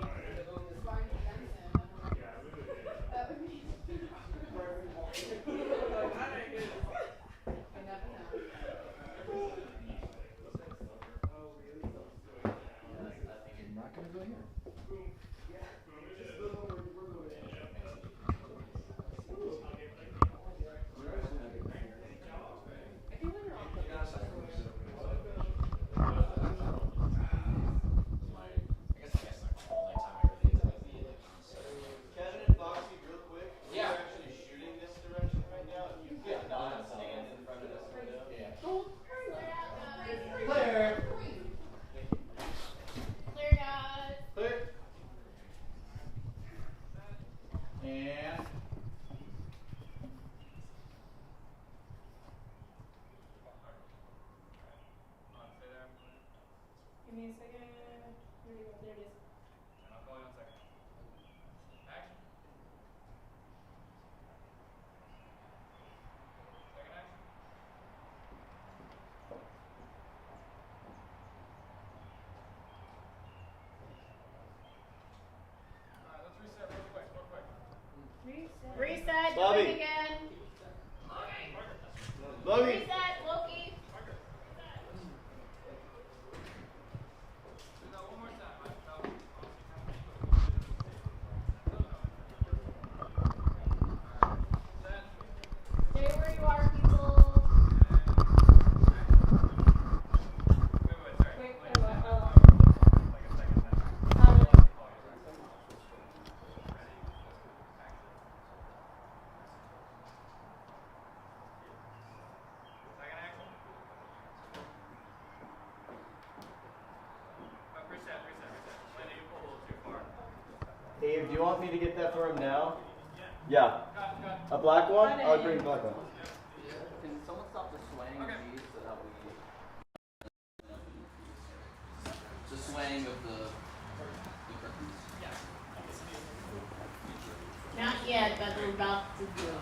I'm not gonna go here. Kevin and Foxy, real quick. Yeah. We're actually shooting this direction right now. If you could not stand in front of this window. Yeah. Clear. Clear, guys. Clear. And. Give me a second. There you go. There it is. And I'll call you in a second. Action. Second action. Alright, let's reset real quick, Reset. Bobby. Do it again. Logan. Reset, Loki. Do that one more time. Stay where you are, people. Wait, Dave, do you want me to get that for him now? Yeah. A black one? I'll bring a black one. Can someone stop the swaying of these so that we... The swaying of the curtains? Not yet, but we're about to go.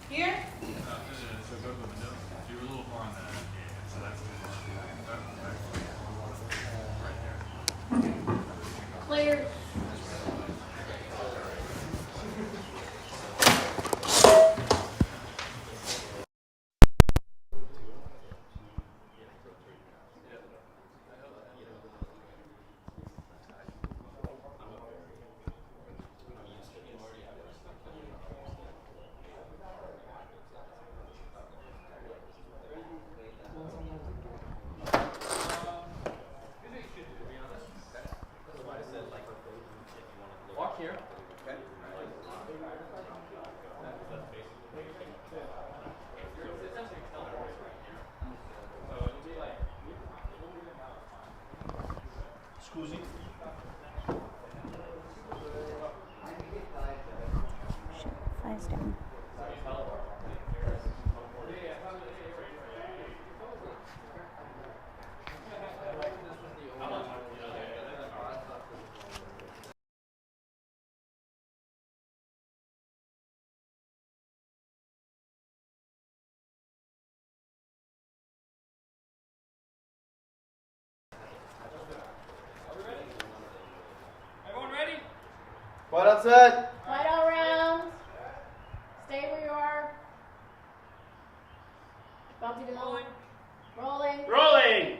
Here? Clear. Quiet outside. Quiet all around. Stay where you are. About to go. Rolling. Rolling.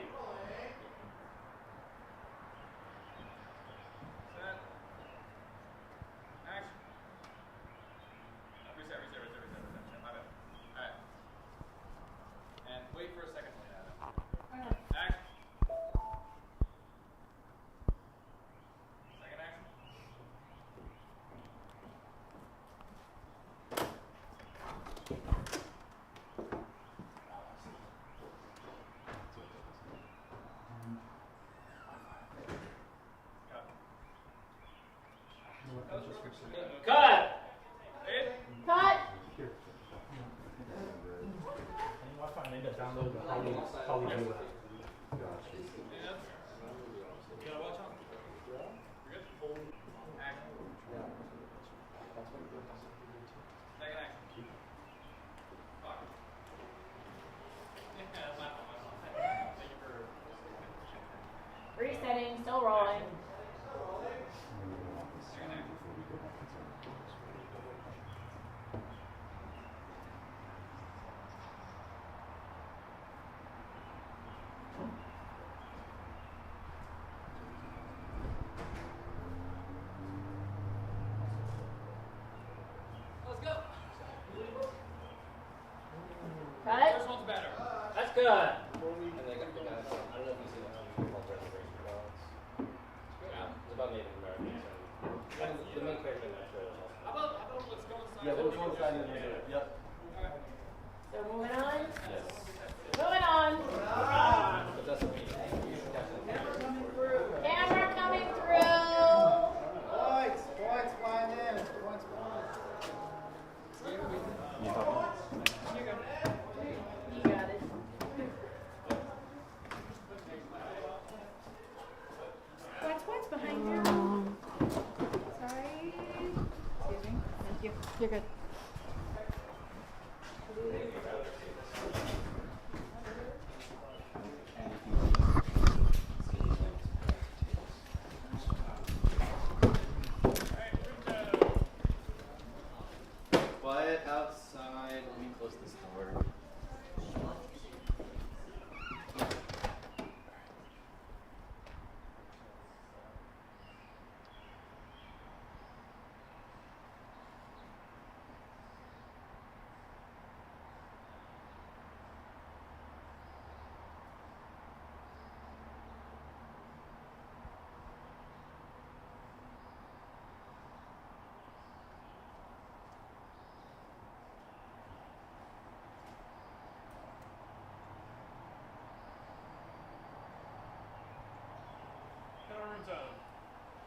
And wait for a second. Action. Second action. Cut. Cut. I need to download the Holly Blue app. Resetting. Still rolling. Let's go. Cut. First one's better. That's good. And they got the guys. I don't know if you've seen that movie called Reservation Dogs. Yeah, it's about Native Americans. And the main character in that show is also. How about let's go inside? Yeah, we'll go inside and do it. Yep. So moving on. Yes. Moving on. But that's what we need. Camera coming through. Points flying in. Points flying. You got it. What's behind you? Sorry. Excuse me. Thank you. You're good. Quiet outside. Let me close this door.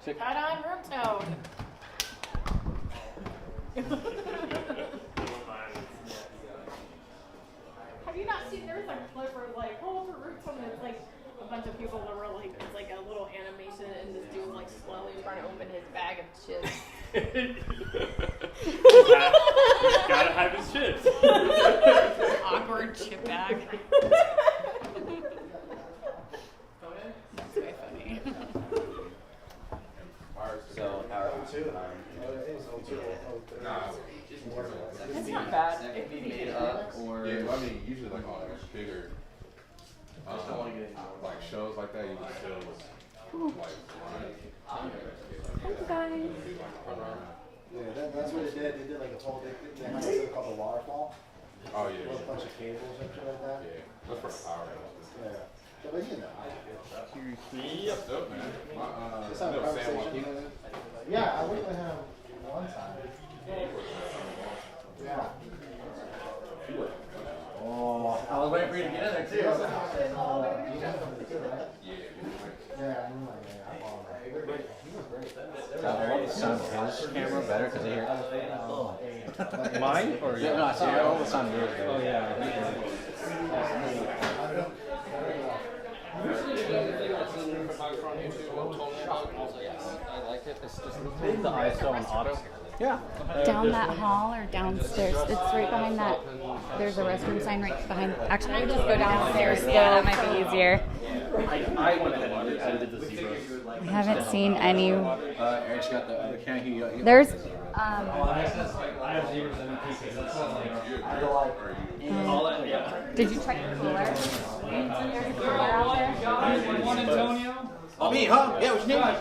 Cut on room tone. Have you not seen? There was a clip where like, oh, for room tone, it's like a bunch of people that were like, it's like a little animation, and this dude like slowly trying to open his bag of chips. He's gotta have his chips. Awkward chip bag. That's very funny. So, our That's not bad. It can be made up or. Yeah, I mean, usually like on like bigger, just don't want to get into like shows like that, you can still like run. Hi guys. Yeah, that's what they did. They did like a whole. They had something called the waterfall. Oh yeah. With a bunch of cables and shit like that. Yeah, that's for the power. Yeah. So, but you know. Yep, dope, man. Just have a Sam conversation. Joaquin. Yeah, I worked with him one time. Yeah. Oh, I was waiting for you to get in there too. Yeah, I'm like, he was great. The sound of his camera better because they hear. Mine or yeah? No, I saw all the sound of yours. Oh yeah. I like it. It's just the ISO and auto. Yeah. Down that hall or downstairs? It's right behind that. There's a restroom sign right behind. Actually, I'll just go downstairs. Yeah, that might be easier. I went ahead and edited the zeros. I haven't seen any. Eric's got the other can. There's. I have zeros in the pieces. That's not like. Did you check the cooler? There's a cooler out there. Oh, me, huh? Yeah, what's your name?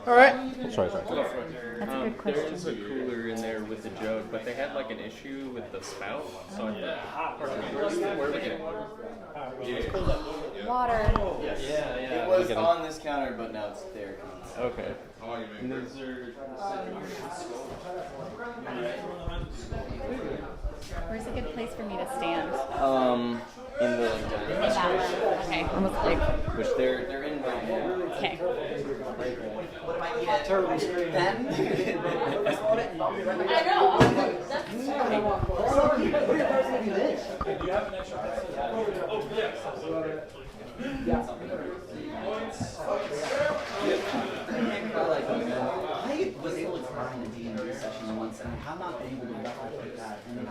All right. Sorry. That's a good question. There was a cooler in there with the jug, but they had like an issue with the spout. So where are we getting water? Water. Yes. Yeah. It was on this counter, but now it's there. Okay. And those are. Where's a good place for me to stand? In the That one. Okay. Almost like. Which they're in right now. Okay. What am I eating? Terrible screen. Then? I know. What are you guys going to do this? Do you have an extra pencil? Oh, yes. I was able to cry in a D&D session once, and I have not been able to replicate that. And it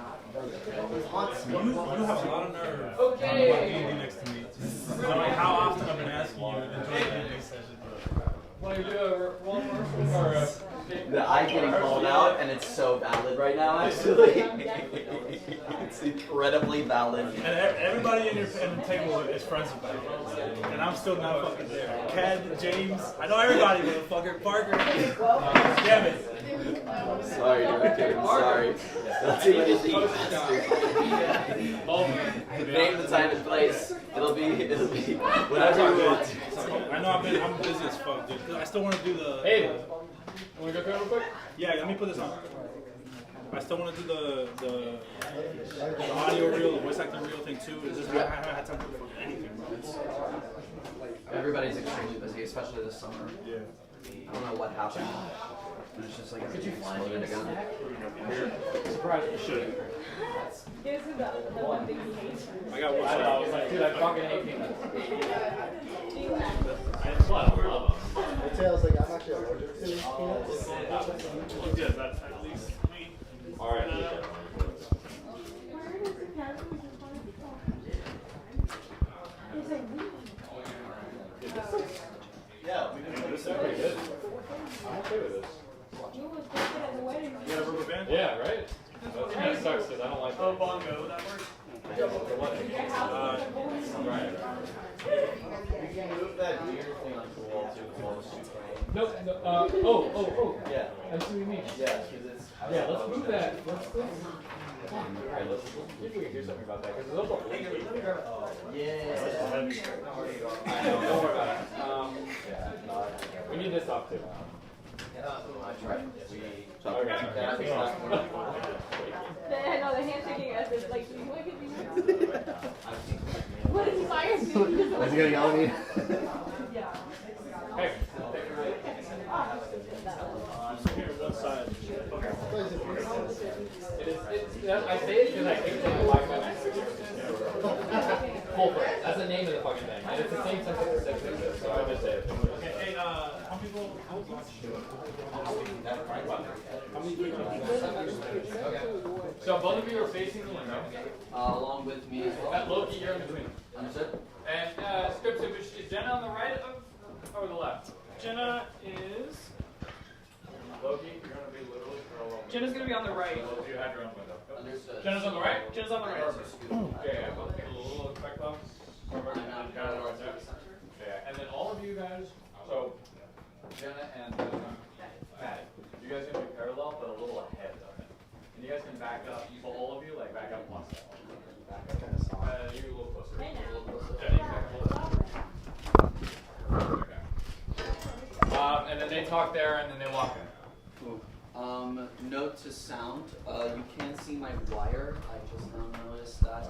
haunts me. You have a lot of nerve. Okay. D&D next to me. No matter how often I've been asking you to join the D&D session. Want to do a roll or I'm getting called out, and it's so valid right now, actually. It's incredibly valid. And everybody in the table is friends with me. And I'm still not fucking there. Ken, James, I know everybody, motherfucker. Parker. Damn it. Sorry, Director. I'm sorry. Don't do anything. Name the time and place. It'll be whatever you want. I know I'm busy as fuck, dude. 'Cause I still want to do the. Hey, want to go real quick? Yeah, let me put this on. I still want to do the audio reel, the voice acting reel thing too. It's just I haven't had time to do anything, bro. Everybody's extremely busy, especially this summer. Yeah. I don't know what happened. And it's just like everything exploded again. Surprised you should. Guess who the one thing he hates? I got one. I was like, dude, I fucking hate peanuts. Tails, like, I'm actually allergic to peanuts. Good, that's at least me. All right. Yeah, we can do This is pretty good. I'm okay with this. You got a rubber band? Yeah, right? That kind of sucks because I don't like Oh, bongo, would that work? right. We can move that weird thing onto the wall too. Nope. Oh. Yeah. I see what you mean. Yeah, because it's. Yeah, let's move that. Let's see if we can do something about that. Because those are. Yeah. Don't worry about it. We need this off too. I tried. Okay. No, the handshaking as if like, look at these. What is he firing? Is he gonna yell at me? Yeah. Hey. Here, one side. I say it because I think it's like a black man. Full friend. That's the name of the fucking thing. And it's the same sentence as this, so I just say it. Okay, hey, how many people? Okay. So both of you are facing the window. Along with me as well. Loki, you're in between. Understood? And Scripts, is Jenna on the right or the left? Jenna is. Loki, you're going to be literally for a little bit. Jenna's gonna be on the right. You have your own window. Understood. Jenna's on the right? Jenna's on the right. Okay, I'm going to get a little effect box. Yeah, and then all of you guys, so Jenna and Matt, you guys are going to be parallel, but a little ahead of it. And you guys can back up, so all of you, like back up one step. Back up. You're a little closer. A little closer. Jenna, you back a little closer. Okay. And then they talk there, and then they walk in. Note to sound, you can see my wire. I just now noticed that.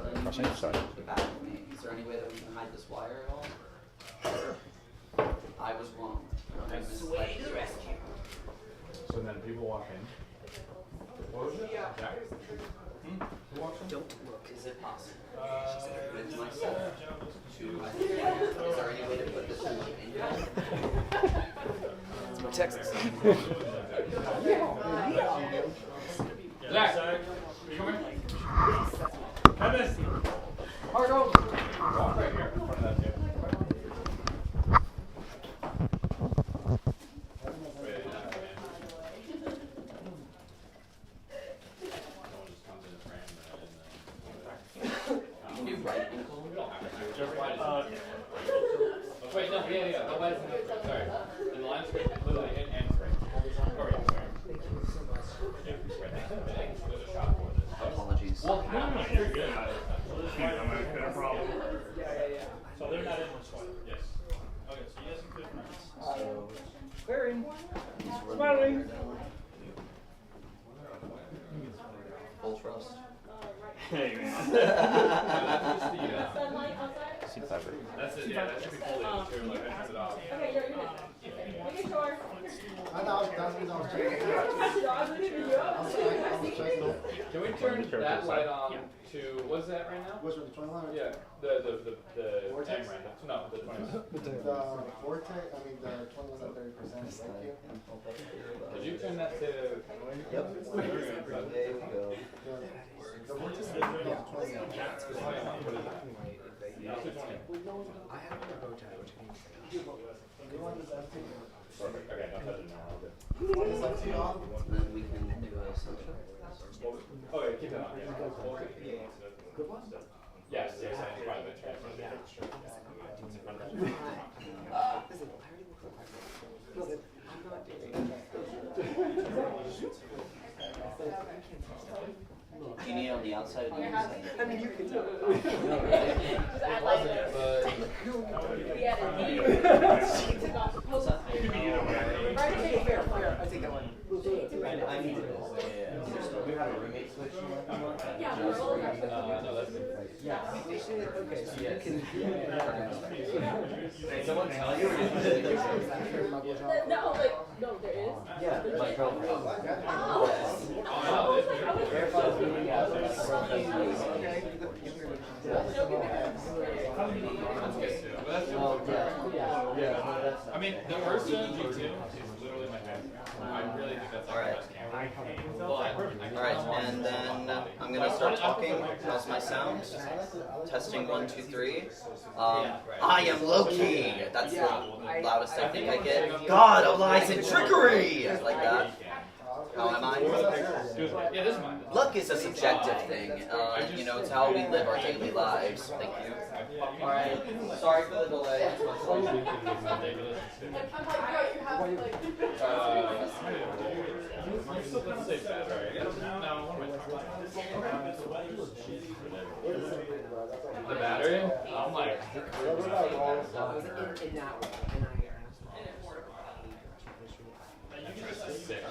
The back of me. Is there any way that we can hide this wire at all? I was wrong. I misled the rescue. So then people walk in. What was it? Jack? Who walks in? Don't look. Is it possible? With myself. Is there any way to put this in the manual? It's my Texas. Zach, are you coming? Evan! Marco! Walk right here in front of that table. right ankle? Wait, no, yeah. The leg. Sorry. And the line straight, literally in and straight. Sorry. There's a shot for this. Apologies. Well, no, you're good. No problem. So they're not in this one. Yes. Okay, so you guys can click friends. Clearing. Smiling. Full trust. Hey, man. See pepper. That's it, yeah, that should be fully too, like, that turns it off. Okay, you're good. Making sure. I thought that's what I was checking. Can we turn that light on to, what's that right now? Which one, the 21? Yeah, the Vortex? M right now. No, the 21. The Vortex, I mean the 21 at 30%. Thank you. Could you turn that to? Yep. There we go. The Vortex? Yeah, 21. I have a bow tie, which means Okay, no, that's it now. And then we can do a sunshine. Okay, keep that on. Yeah. good one. Yes, yes, I tried the Do you need it on the outside of the inside? I mean, you can do it. Just add like this. We added these. She took off the post. I take that one. I need it. We have a roommate switch. Yeah, Just we're all Yeah. Okay, so you can. Did someone tell you? No, like, no, there is. Yeah, my girlfriend. I mean, the first G2 is literally my favorite. I really think that's like the best camera. Alright, and then I'm gonna start talking. How's my sound? Testing 1, 2, 3. I am Loki! That's the loudest I think I get. God of lies and trickery! Like that. How am I? Yeah, this is mine. Luck is a subjective thing. You know, it's how we live our daily lives. Thank you. Alright, sorry for the delay. Let's say bad, right? The battery? I'm like, sick.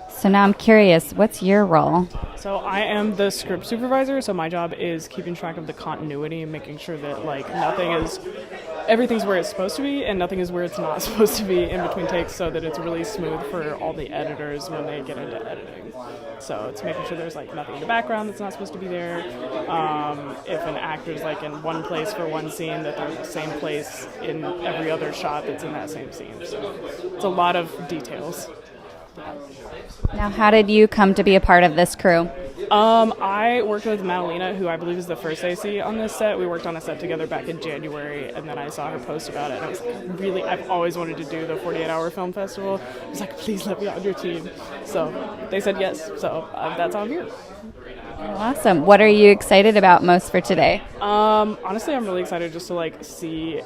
So now I'm curious, what's your role? So I am the script supervisor, so my job is keeping track of the continuity and making sure that everything's where it's supposed to be and nothing is where it's not supposed to be in between takes, so that it's really smooth for all the editors when they get into editing. So it's making sure there's nothing in the background that's not supposed to be there. If an actor's in one place for one scene, that they're the same place in every other shot that's in that same scene. So it's a lot of details. Now, how did you come to be a part of this crew? I worked with Madalena, who I believe is the first AC on this set. We worked on a set together back in January, and then I saw her post about it, and I was like, I've always wanted to do the 48-hour film festival. I was like, please let me on your team. So they said yes, so that's how I'm here. Awesome. What are you excited about most for today? Honestly, I'm really excited just to see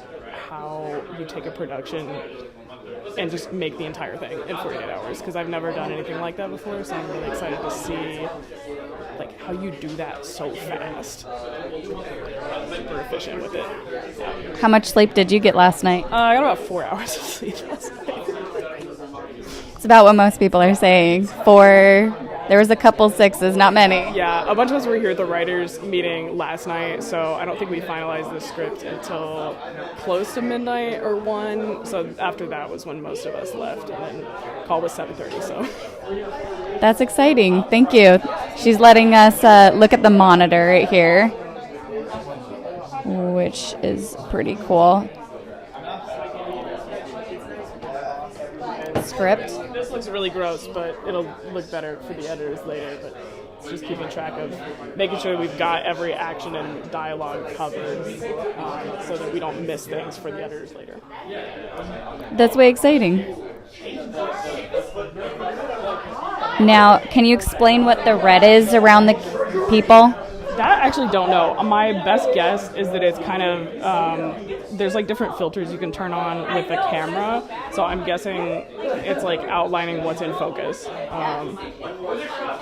how you take a production and just make the entire thing in 48 hours, because I've never done anything like that before, so I'm really excited to see how you do that so fast. Super efficient with it. Yeah. How much sleep did you get last night? I got about 4 hours of sleep last night. It's about what most people are saying. 4. There was a couple 6s, not many. Yeah, a bunch of us were here at the writers' meeting last night, so I don't think we finalized the script until close to midnight or 1. So after that was when most of us left, and then call was 7:30. So that's exciting. Thank you. She's letting us look at the monitor right here, which is pretty cool. Script. This looks really gross, but it'll look better for the editors later. But just keeping track of making sure we've got every action and dialogue covered so that we don't miss things for the editors later. That's way exciting. Now, can you explain what the red is around the people? That I actually don't know. My best guess is that it's kind of, there's like different filters you can turn on with the camera. So I'm guessing it's like outlining what's in focus.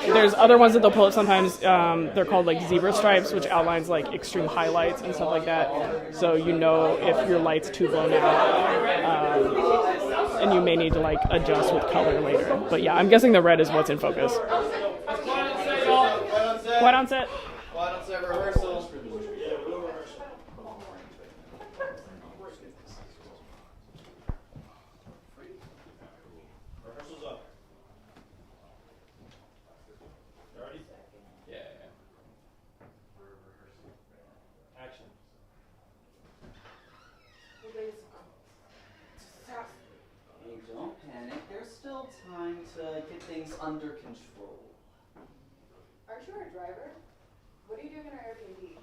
There's other ones that they'll pull up sometimes. They're called like zebra stripes, which outlines like extreme highlights and stuff like that. So you know if your light's too blown out. And you may need to like adjust with color later. But yeah, I'm guessing the red is what's in focus. Quiet on set. Quiet on set rehearsal. Rehearsal's up. You ready? Yeah. Action. Hey, don't panic. There's still time to get things under control. Aren't you our driver? What are you doing in our Airbnb?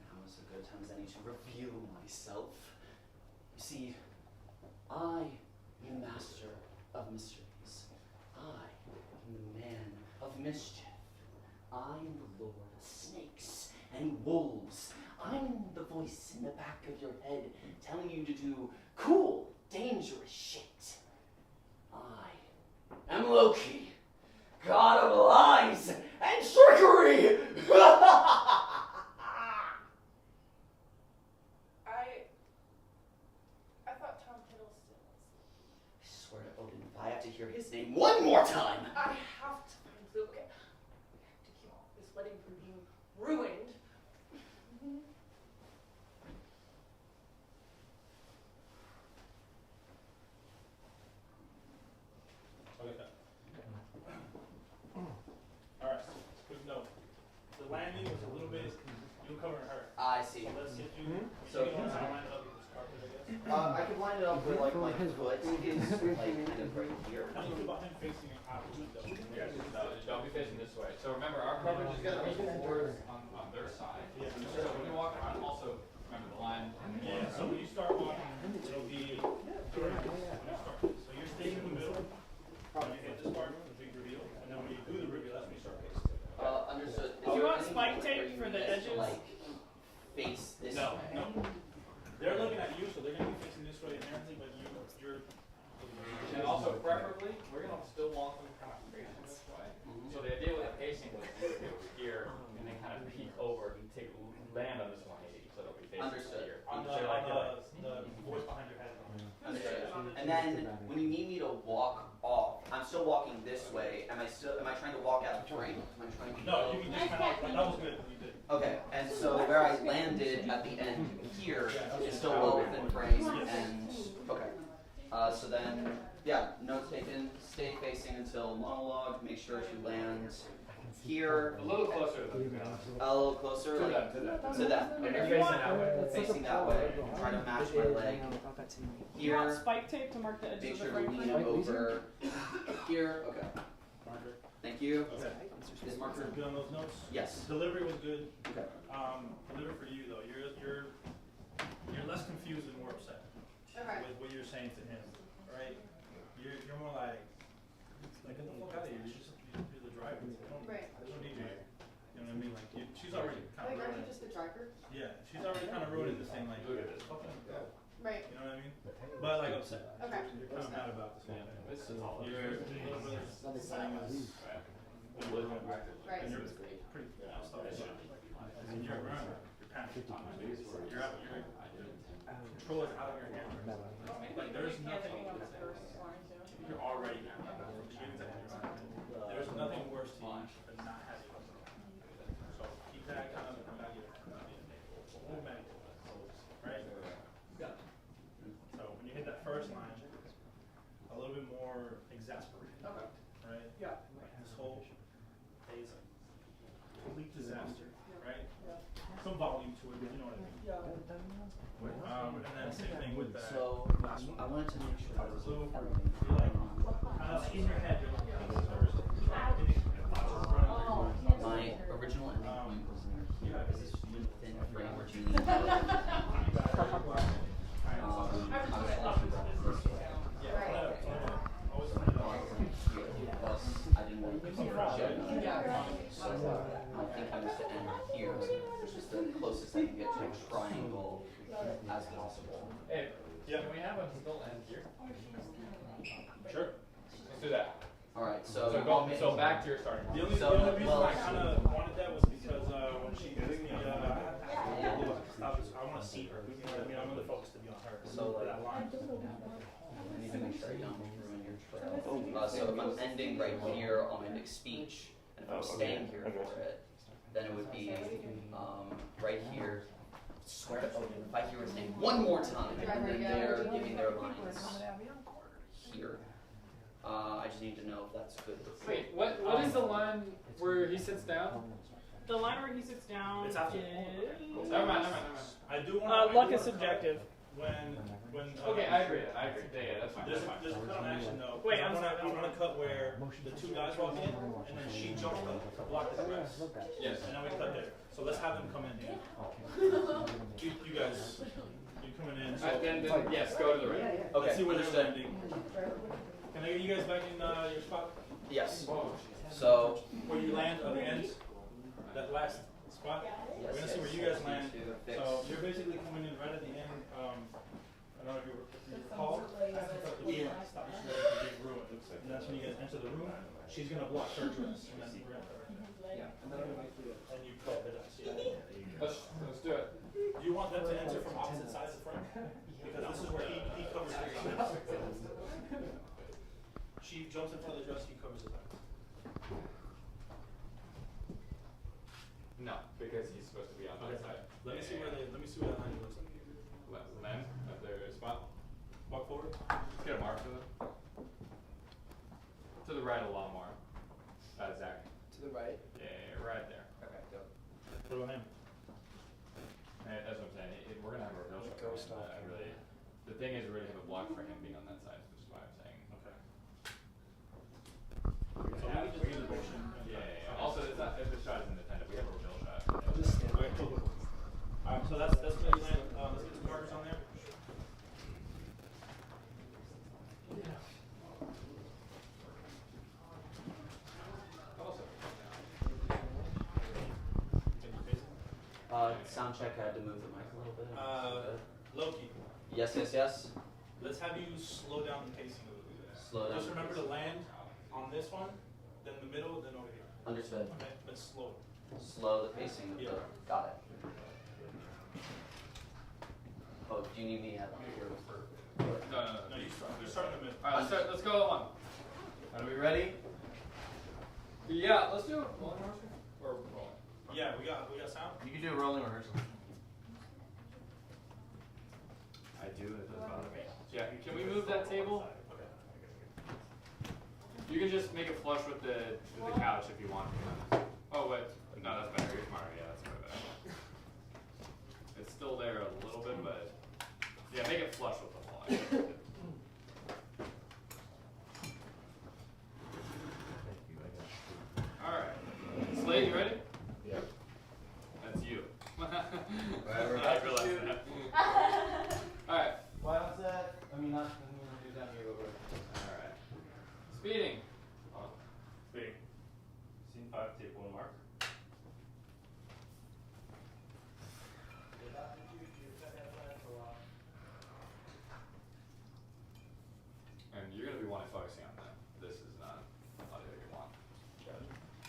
Now is a good time as any to reveal myself. You see, I am the master of mysteries. I am the man of mischief. I am the lord of snakes and wolves. I'm the voice in the back of your head telling you to do cool, dangerous shit. I am Loki, god of lies and trickery! I thought Tom Hiddleston was. I swear to Odin, if I have to hear his name one more time. I have to find Luke. We have to keep this wedding from being ruined. Okay. Alright, quick note. The landing was a little bit, you were covering her. I see. So let's get you, So, you can line it up with this carpet, I guess. I can line it up with like my foot is like kind of right here. How do you feel about him facing out the window? Yeah, don't be facing this way. So remember, our coverage is going to be forward on their side. Yeah. So when you walk around, also remember the line. Yeah, so when you start walking, it'll be during when you start. So you're staying in the middle. When you hit this part, the big reveal, and then when you do the reveal, that's when you start facing. Understood. Do you want spike tape for the edges? Like, face this No, way. no. They're looking at you, so they're going to be facing this way and everything, but you're And also, preferably, we're going to still want them kind of facing this way. So the idea with the pacing was you would be over here and then kind of peek over and land on this 180, so it'll be facing Understood. here. on So like the voice behind your head. Understood. And then when you need me to walk off, I'm still walking this way. Am I trying to walk out of frame? Am I trying to No, you can just kind of, that was good. You did. Okay, and so where I landed at the end here is still well within frame, and okay. So then, yeah, notes taken. Stay facing until monologue. Make sure to land here. a little closer to them. A little closer, To like them. to them. And you're Okay. facing that way. Facing that way. Try to match my leg. Do you want Here. spike tape to mark the edges Make of the sure to frame for lean you? over here. Okay. Thank you. Okay. Is marker Good on those notes? Yes. Delivery was good. Okay. Delivery for you though, you're less confused and more upset with what you're saying to him, right? You're more like get the fuck out of here. You're the driver. Right. I don't need you. You know what I mean? Like she's already kind of Like, aren't ruined. you just the driver? Yeah, she's already kind of ruined this thing. Like, look at this. Fucking go. Right. You know what I mean? But like upset. Okay. You're kind of mad about this whole thing. You're a little bit saying this. Right. And you're pretty stuff. And you're around. You're panicking. You're out. Control is out of your hands. Like there's nothing. You're already mad. From beginning to end. There's nothing worse to you than not having it. So keep that kind of come back here. Movement. Right? So when you hit that first line, a little bit more exasperated. Okay. Right? Yeah. Like this whole is a complete disaster, right? Some volume to it, you know what I mean? And then same thing with that. So I wanted to make sure I was So you're like, kind of in your head, you're like, this is first. original ending point was near here. Is this within a frame or do you need to I didn't want to cover so my thinking was to end here, which is the closest I can get to a triangle as possible. Hey, can we have a still end here? Sure. Let's do that. Alright, so so back to your starting point. The only reason I kind of wanted that was because when she gives me I want to see her. I mean, I'm really focused to be on her. So that line. I need to make sure I don't ruin your trail. So if I'm ending right here on my next speech, and if I'm staying here for it, then it would be right here. Swear to open. If I hear his name one more time, and then they're giving their lines here. I just need to know if that's good. Wait, what is the line where he sits down? The line where he sits down It's after. is... Never mind. I do want. luck is subjective. When Okay, I agree. Yeah, that's fine. There's a cut on action though. Wait, I I'm sorry. want to cut where the two guys walk in, and then she jumps up to block the grass. Yes. And then we cut there. So let's have them come in here. You guys, you're coming in. So Then yes, go to the right. Okay, let's see where they're understood. landing. Can I get you guys back in your spot? Yes. So Where you land at the end, that last spot. We're gonna see where you guys land. So you're basically coming in right at the end. I don't know if you recall. After the door, stop the show, the big room. And that's when you guys enter the room. She's gonna block her dress, and then we're gonna cut her. Yeah. And you cut the dress. Yeah. Let's do it. Do you want them to enter from opposite sides of the frame? Because this is where he covers his eyes. She jumps into the dress, he covers his eyes. No, because he's supposed to be on that side. Let me see what that line looks like. Len, at their spot. Walk forward. Let's get a mark to them. To the right a lot more. Zach. To the right? Yeah, right there. Okay, go. What about him? Hey, that's what I'm saying. We're gonna have a reveal shot. The thing is, we already have a block for him being on that side, which is why I'm saying. Okay. So we can just do the motion. Yeah. Also, it's not if the shot is independent. We have a reveal shot. I'll just stand. Okay, cool. Alright, so that's where you land. Let's get some markers on there. Sound check. I had to move the mic a little bit. Loki. Yes. Let's have you slow down the pacing a little bit. Slow down. Just remember to land on this one, then the middle, then over here. Understood. Okay, but slow. Slow the pacing of the. Got it. Oh, do you need me at here for? No, you start. You start in the middle. Alright, let's go at one. Are we ready? Yeah, let's do one motion or rolling. Yeah, we got sound. You can do a rolling rehearsal. I do. It doesn't bother me. Yeah, can we move that table? You can just make it flush with the couch if you want. Oh wait, no, that's better. Here's Mario. Yeah, that's way better. It's still there a little bit, but yeah, make it flush with the wall. All right, Slade, you ready? Yep. That's you. Whatever. I realized that. All right. Why was that? I mean, not do that here over. All right. Speeding. Speeding. Scene 5, take 1 mark. And you're going to be wanting focusing on that. This is not audio you want.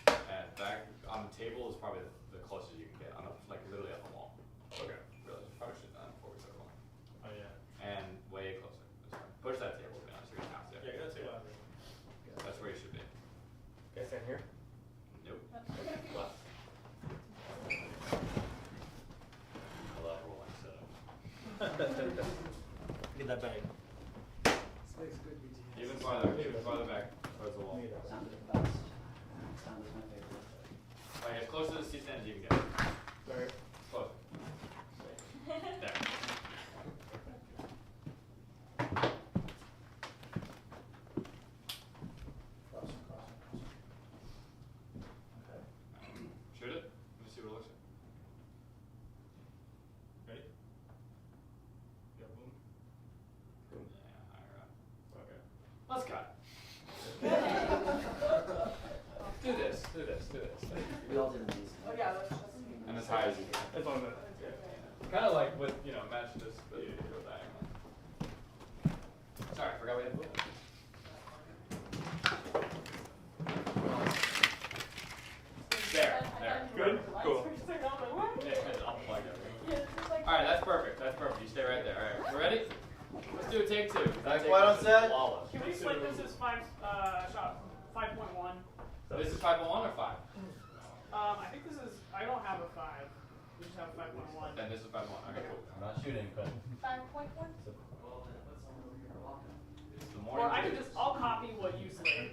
And back on the table is probably the closest you can get. On the, like literally at the wall. Okay. Really, probably should have done before we started rolling. Oh yeah. And way closer. That's fine. Push that table, to be honest. You're going to have to. Yeah, that's it. That's where you should be. Guys down here? Nope. Left. I love rolling setup. Get that bag. Even farther back towards the wall. Sound is the best. Sound is my favorite. Like as close to the C-stand as you can get. Right. Close. There. Shoot it. That's all good. Kind of like with, match this, but you go diagonal. Sorry, I forgot we had to move. There. Good. Cool. Alright, that's perfect. You stay right there. Alright, we ready? Let's do a take two. Take one on set. Flawless. Can we split this as 5.1? This is 5.1 or 5? I think this is. I don't have a 5. We just have 5.1. Then this is 5.1. Okay, cool. I'm not shooting, but 5.1. Or I could just. I'll copy what you say.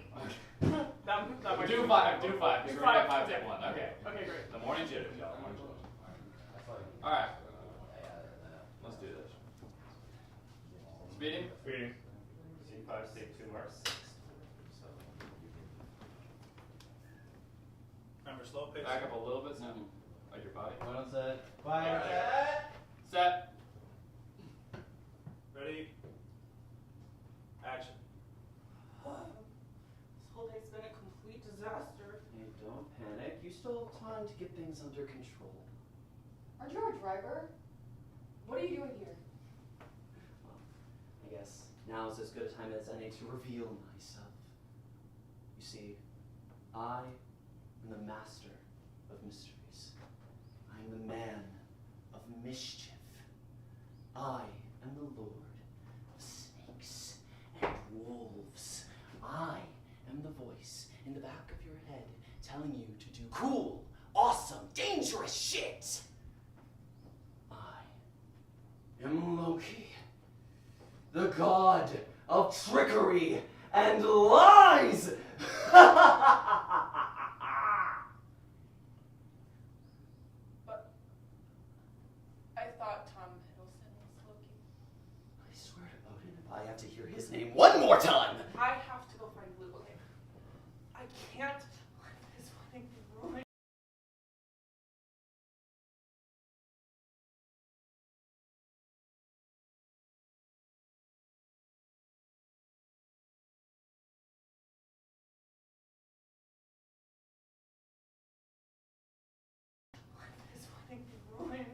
that might Do be- 5. Do 5. Do We're 5. gonna get 5.1. Okay. Okay, great. The morning jitters, y'all. Morning jitters. Alright. Let's do this. Speeding? Speeding. C5, take 2 marks. Remember, slow pace. Back up a little bit, Sam. Like your body. One on set. Quiet. Set. Ready? Action. This whole day's been a complete disaster. Hey, don't panic. You still have time to get things under control. Aren't you our driver? What are you doing here? Well, I guess now is as good a time as any to reveal myself. You see, I am the master of mysteries. I am the man of mischief. I am the lord of snakes and wolves. I am the voice in the back of your head telling you to do cool, awesome, dangerous shit. I am Loki, the god of trickery and lies. I thought Tom Hiddleston was Loki. I swear to Odin, if I have to hear his name one more time. I have to go find Blue. Okay. I can't let this wedding be ruined. This wedding be ruined.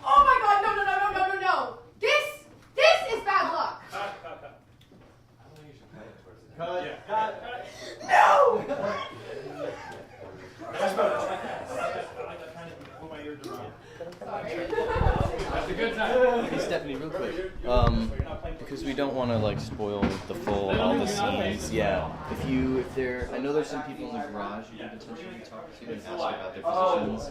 Oh my God! No! This is bad luck. Cut. Cut. Yeah. Cut. No! That's better. I like that kind of put my ears around. That's a good time. Hey Stephanie, real quick. Because we don't want to like spoil the full all the scenes. Yeah. If I know there's some people in the garage you can potentially talk to and ask about their positions.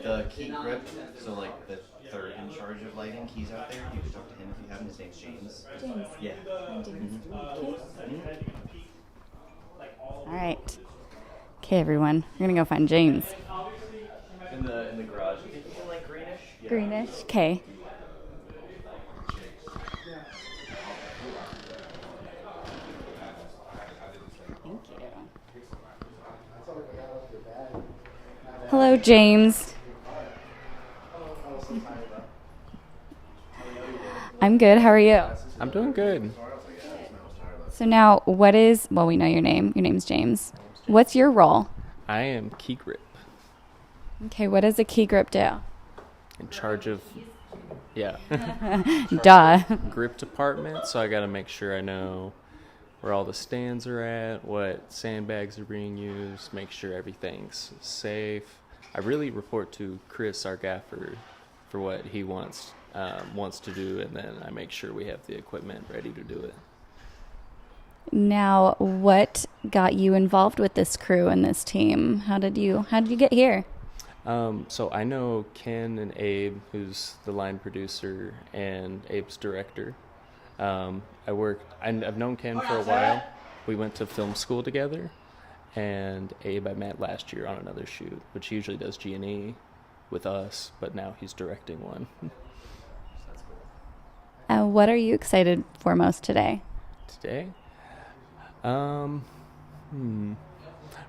The key grip, so like the third in charge of lighting, he's out there. You can talk to him if you have him. His name's James. James. Yeah. Hi, James. All All right. Okay, everyone. We're gonna go find James. In the garage. You think he's in like greenish? Yeah. Greenish. Okay. Thank you. Hello, James. I'm good. How are you? I'm doing good. So now, we know your name. Your name's James. What's your role? I am key grip, Okay, what does a key grip do? in charge of, yeah. Duh. Grip department, so I got to make sure I know where all the stands are at, what sandbags are being used, make sure everything's safe. I really report to Chris, our gaffer, for what he wants to do, and then I make sure we have the equipment ready to do it. Now, what got you involved with this crew and this team? How did you get here? So I know Ken and Abe, who's the line producer and Abe's director. I've known Ken for a while. We went to film school together, and Abe I met last year on another shoot, which he usually does G&E with us, but now he's directing one. What are you excited for most today? Today?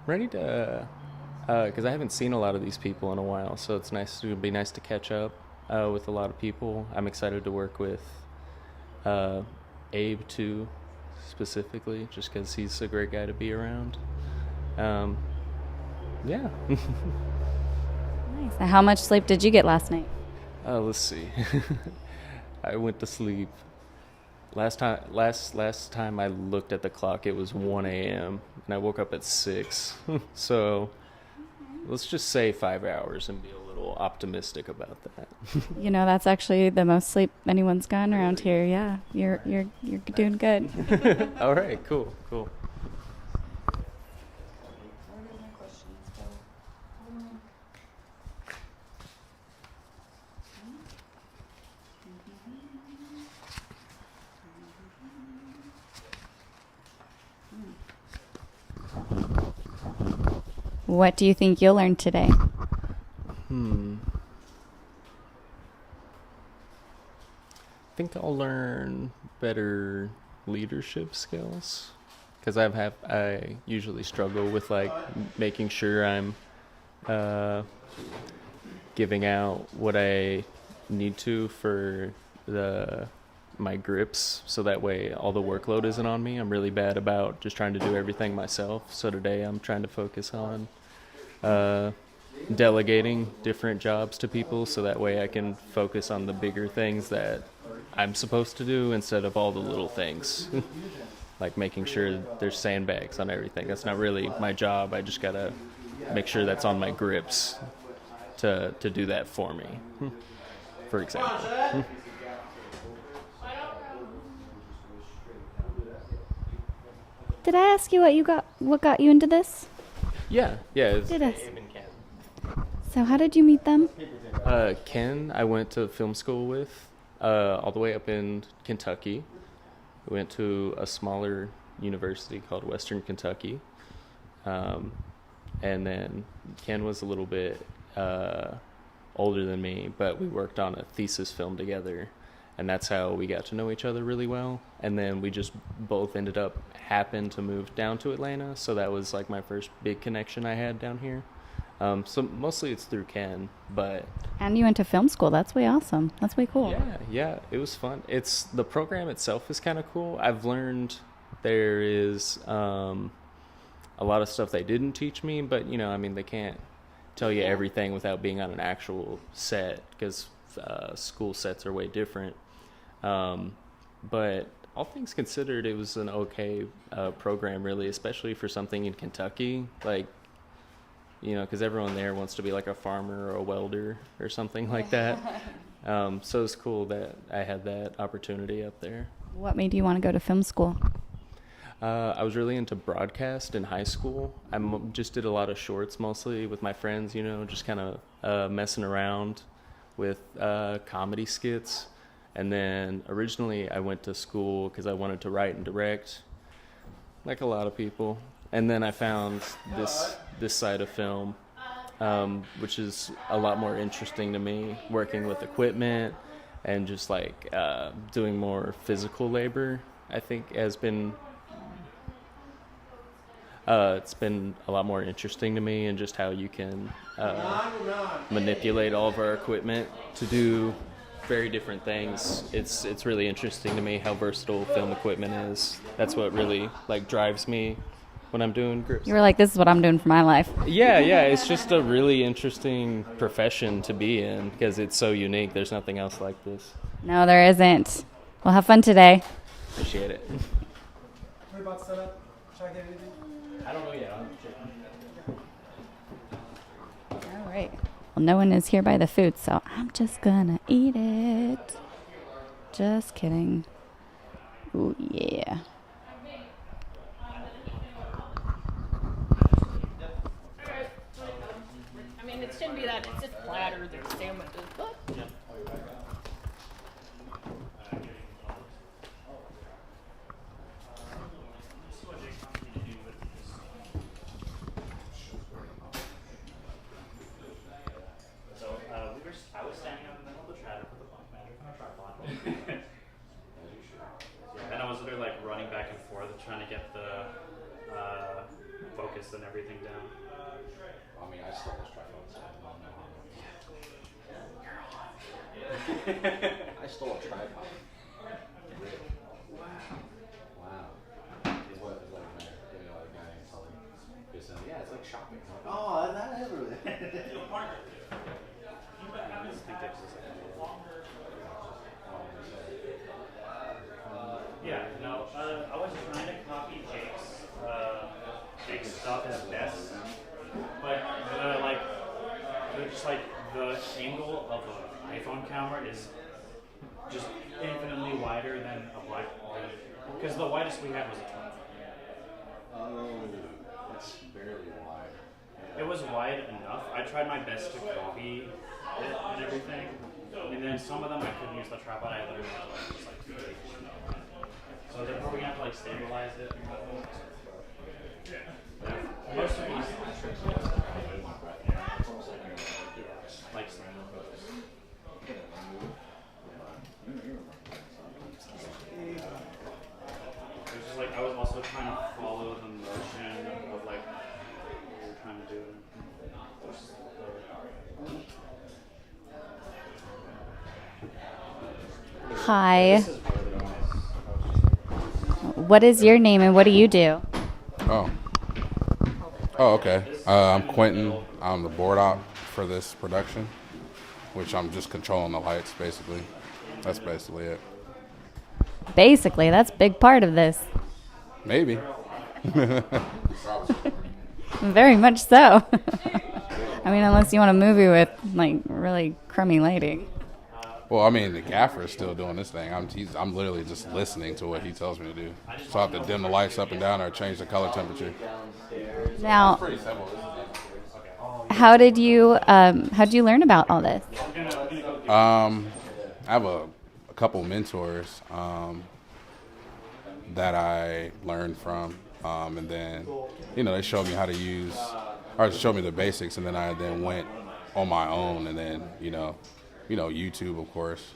Ready to, because I haven't seen a lot of these people in a while, so it would be nice to catch up with a lot of people. I'm excited to work with Abe too, specifically, just because he's a great guy to be around. Yeah. So how much sleep did you get last night? Let's see. I went to sleep. Last time I looked at the clock, it was 1 a.m. and I woke up at 6. So let's just say 5 hours and be a little optimistic about that. You know, that's actually the most sleep anyone's gotten around here. Yeah, you're doing good. All right, cool. What do you think you'll learn today? I think I'll learn better leadership skills because I usually struggle with like making sure I'm giving out what I need to for my grips, so that way all the workload isn't on me. I'm really bad about just trying to do everything myself. So today I'm trying to focus on delegating different jobs to people, so that way I can focus on the bigger things that I'm supposed to do instead of all the little things. Like making sure there's sandbags on everything. That's not really my job. I just gotta make sure that's on my grips to do that for me, for example. Did I ask you what got you into this? Yeah. Did I? So how did you meet them? Ken, I went to film school with, all the way up in Kentucky. We went to a smaller university called Western Kentucky. And then Ken was a little bit older than me, but we worked on a thesis film together. And that's how we got to know each other really well. And then we just both happened to move down to Atlanta. So that was like my first big connection I had down here. So mostly it's through Ken, but... And you went to film school. That's way awesome. That's way cool. Yeah, it was fun. The program itself is kind of cool. I've learned there is a lot of stuff they didn't teach me, but, they can't tell you everything without being on an actual set, because school sets are way different. But all things considered, it was an okay program, really, especially for something in Kentucky. Like, because everyone there wants to be like a farmer or a welder or something like that. So it's cool that I had that opportunity up there. What made you want to go to film school? I was really into broadcast in high school. I just did a lot of shorts mostly with my friends, just kind of messing around with comedy skits. And then originally I went to school because I wanted to write and direct, like a lot of people. And then I found this side of film, which is a lot more interesting to me, working with equipment and just like doing more physical labor. I think has been it's been a lot more interesting to me, and just how you can manipulate all of our equipment to do very different things. It's really interesting to me how versatile film equipment is. That's what really like drives me when I'm doing grips. You were like, this is what I'm doing for my life. Yeah, it's just a really interesting profession to be in because it's so unique. There's nothing else like this. No, there isn't. Well, have fun today. Appreciate it. What about setup? Should I get anything? I don't know yet. All right. Well, no one is here by the food, so I'm just gonna eat it. Just kidding. Ooh, yeah. It shouldn't be that. It's just platter. There's sandwiches, but. I was standing up in the middle of the trailer with the bunk matter on a tripod. Yeah, and I was literally like running back and forth trying to get the focus and everything down. I mean, I stole this tripod, so I don't know how. I stole a tripod. Really? Wow. Is what like my guy named Sully. Yeah, it's like shopping. Oh, that ever. the angle of an iPhone camera is just infinitely wider than a black, because the widest we had was a 20. Oh, that's barely wide. It was wide enough. I tried my best to copy it and everything, and then some of them I couldn't use the tripod. I literally had to like just like so they're probably gonna have to like stabilize it. Most of these like it's just like I was also trying to follow the motion of like what we were trying to do. Hi. What is your name and what do you do? Oh, okay. I'm Quentin. I'm the board op for this production, which I'm just controlling the lights, basically. That's basically it. Basically, that's a big part of this. Maybe. Very much so. I mean, unless you want a movie with, like, really crummy lighting. Well, I mean, the gaffer is still doing this thing. I'm literally just listening to what he tells me to do. So I have to dim the lights up and down or change the color temperature. Now, It's pretty simple. how did you learn about all this? I have a couple mentors that I learned from, and then they showed me how to use, or showed me the basics, and then I went on my own, and then YouTube, of course,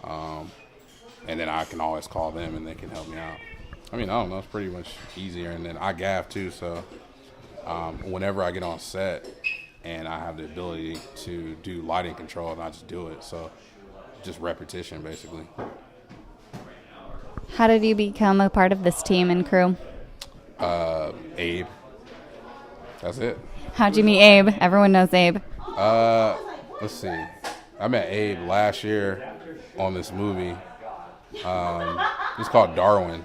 and then I can always call them and they can help me out. I mean, I don't know, it's pretty much easier, and then I gaff too, so whenever I get on set and I have the ability to do lighting control, and I just do it, so just repetition, basically. How did you become a part of this team and crew? Abe. That's it. How'd you meet Abe? Everyone knows Abe. Let's see. I met Abe last year on this movie. It's called Darwin.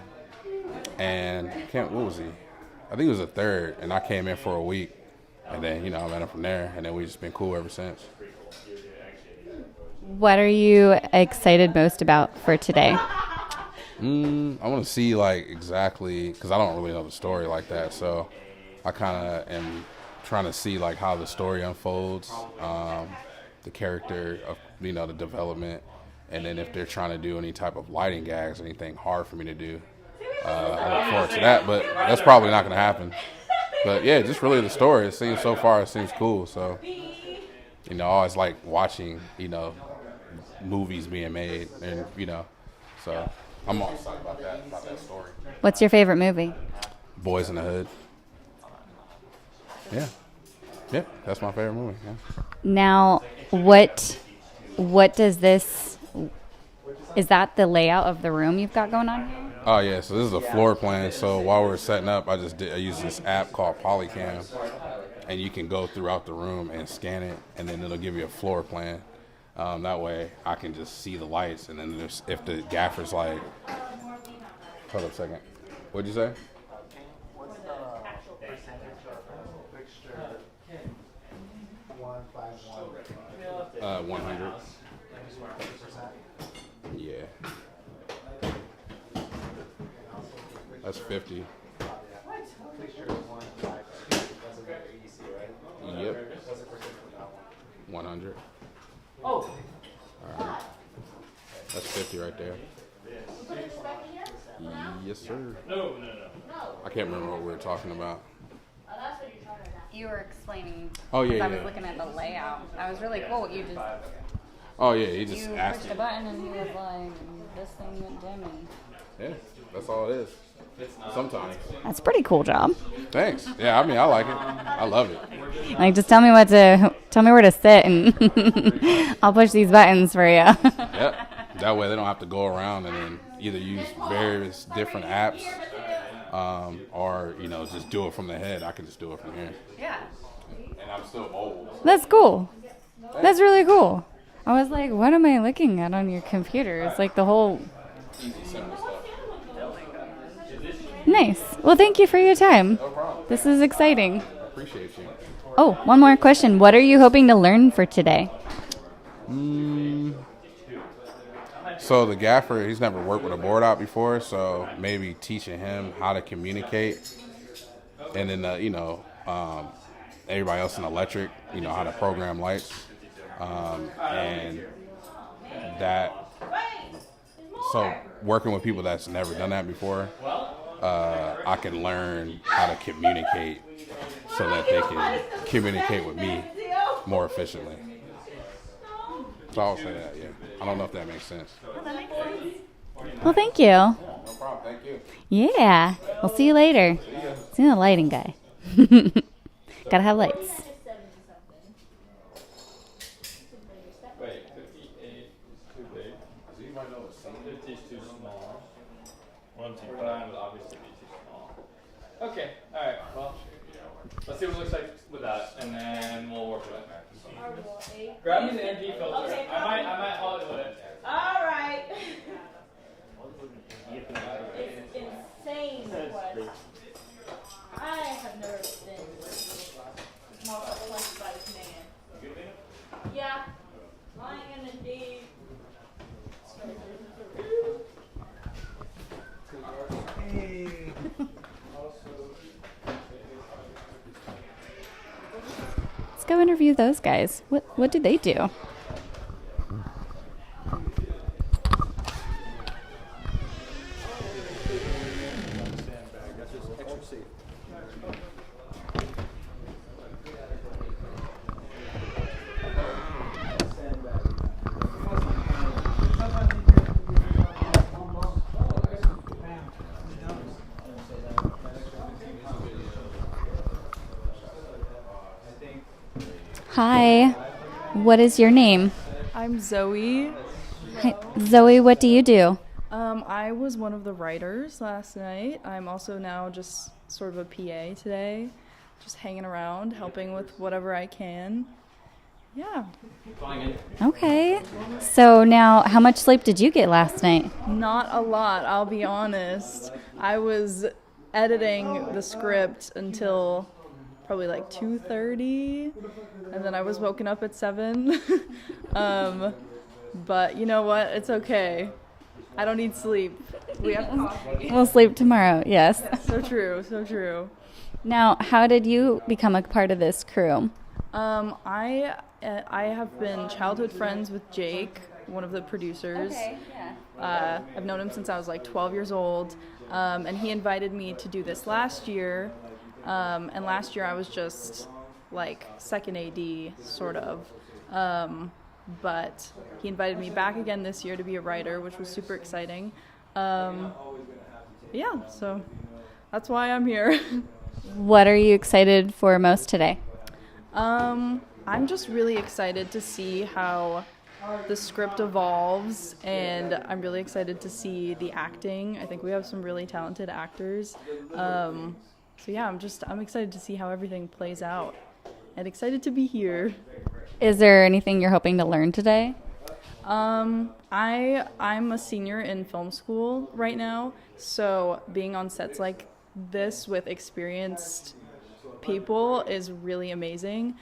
And what was he? I think it was a third, and I came in for a week. And then, I met him from there, and then we've just been cool ever since. What are you excited most about for today? I want to see, exactly, because I don't really know the story like that, so I kind of am trying to see, how the story unfolds, the character of, the development, and then if they're trying to do any type of lighting gags, anything hard for me to do. I look forward to that, but that's probably not going to happen. But, yeah, just really the story. It seems cool, so, I always like watching, movies being made, and, so I'm all excited about that story. What's your favorite movie? Boys in the Hood. Yeah, that's my favorite movie. Yeah. Now, what does this? Is that the layout of the room you've got going on here? Oh yeah, so this is a floor plan. So while we were setting up, I used this app called Polycam, and you can go throughout the room and scan it, and then it'll give you a floor plan. That way, I can just see the lights, and then if the gaffer's like, hold up a second, what'd you say? 100. Yeah. That's 50. Yep. 100. Oh. Alright. That's 50 right there. Yes, sir. No. I can't remember what we were talking about. You were explaining. Oh, yeah, I was yeah. looking at the layout. That was really cool. You just. Oh, yeah, he just asked pushed a button and he was like, this thing went dim and. Yeah, that's all it is. Sometimes. That's a pretty cool job. Thanks. Yeah, I mean, I like it. I love it. Like, just tell me where to sit, and I'll push these buttons for you. Yep. That way they don't have to go around and then either use various different apps, or just do it from the head. I can just do it from here. Yeah. And I'm still mobile. That's cool. That's really cool. I was like, what am I looking at on your computer? It's like the whole. Easy, simple stuff. Nice. Well, thank you for your time. No problem. This is exciting. Appreciate you. Oh, one more question. What are you hoping to learn for today? So the gaffer, he's never worked with a board out before, so maybe teaching him how to communicate, and then everybody else in electric, how to program lights, and that. So working with people that's never done that before, I can learn how to communicate so that they can communicate with me more efficiently. So I'll say that, yeah. I don't know if that makes sense. Well, thank you. No problem. Thank you. Yeah. We'll see you later. See you the lighting guy. Gotta have lights. Wait, 58 is too big. 50 is too small. 129 would obviously be too small. Okay, alright, well, let's see what it looks like with that, and then we'll work with it. Grab me the NG filter. Okay, I might Hollywood it. Alright. It's insane request. I have never been more requested by this man. Yeah. Lying in indeed. Hey. Let's go interview those guys. What do they do? Hi. What is your name? I'm Zoe. Hi. Zoe, what do you do? I was one of the writers last night. I'm also now just sort of a PA today, just hanging around, helping with whatever I can. Yeah. Okay. So now, how much sleep did you get last night? Not a lot, I'll be honest. I was editing the script until probably like 2:30, and then I was woken up at 7. But you know what? It's okay. I don't need sleep. We have coffee. We'll sleep tomorrow, yes. So true, so true. Now, how did you become a part of this crew? I have been childhood friends with Jake, one of the producers. Okay, yeah. I've known him since I was like 12 years old, and he invited me to do this last year. And last year I was just like second AD, sort of. But he invited me back again this year to be a writer, which was super exciting. Yeah, so that's why I'm here. What are you excited for most today? I'm just really excited to see how the script evolves, and I'm really excited to see the acting. I think we have some really talented actors. So yeah, I'm excited to see how everything plays out, and excited to be here. Is there anything you're hoping to learn today? I'm a senior in film school right now, so being on sets like this with experienced people is really amazing.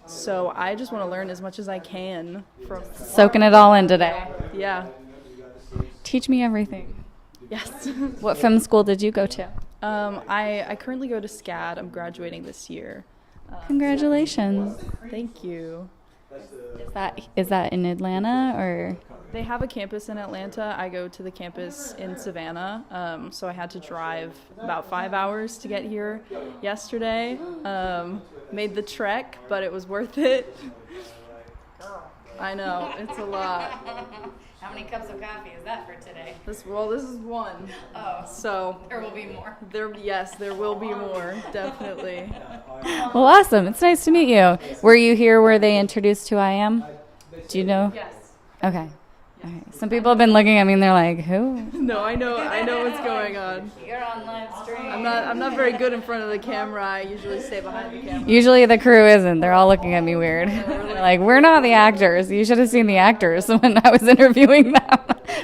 So I just want to learn as much as I can from soaking it all in today. Yeah. Teach me everything. Yes. What film school did you go to? I currently go to SCAD. I'm graduating this year. Congratulations. Thank you. Is that in Atlanta or? They have a campus in Atlanta. I go to the campus in Savannah, so I had to drive about 5 hours to get here yesterday. Made the trek, but it was worth it. I know, it's a lot. How many cups of coffee is that for today? This is one. Oh. So there will be more. There will be more, definitely. Well, awesome. It's nice to meet you. Were you here where they introduced who I am? Do you know? Yes. Okay. All right. Some people have been looking at me and they're like, who? No, I know what's going on. You're on live stream. I'm not very good in front of the camera. I usually stay behind the camera. Usually the crew isn't. They're all looking at me weird. They're like, we're not the actors. You should have seen the actors when I was interviewing them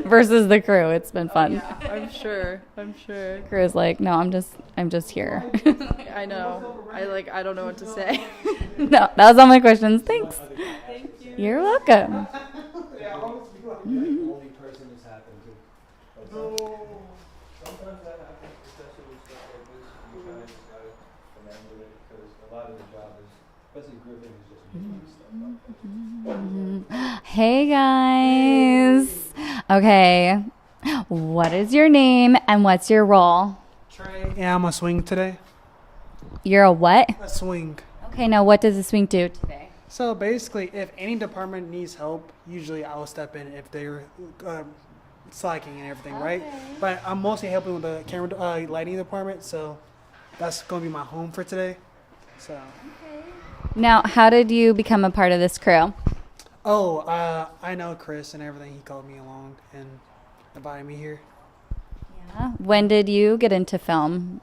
versus the crew. It's been fun. Yeah, I'm sure. The crew is like, no, I'm just here. I know. I don't know what to say. No, that was all my questions. Thanks. Thank you. You're welcome. Yeah, I almost feel like I'm the only person this happened to. No. Sometimes that happens, especially with stuff like this. You kind of just gotta remember it because a lot of the job is, especially Griffin, is just making stuff up. Hey guys. Okay. What is your name and what's your role? Trey. Yeah, I'm a swing today. You're a what? A swing. Okay, now what does the swing do today? So basically, if any department needs help, usually I will step in if they're slacking and everything, right? But I'm mostly helping with the camera lighting department, so that's going to be my home for today. So. Now, how did you become a part of this crew? I know Chris and everything. He called me along and invited me here. Yeah. When did you get into film?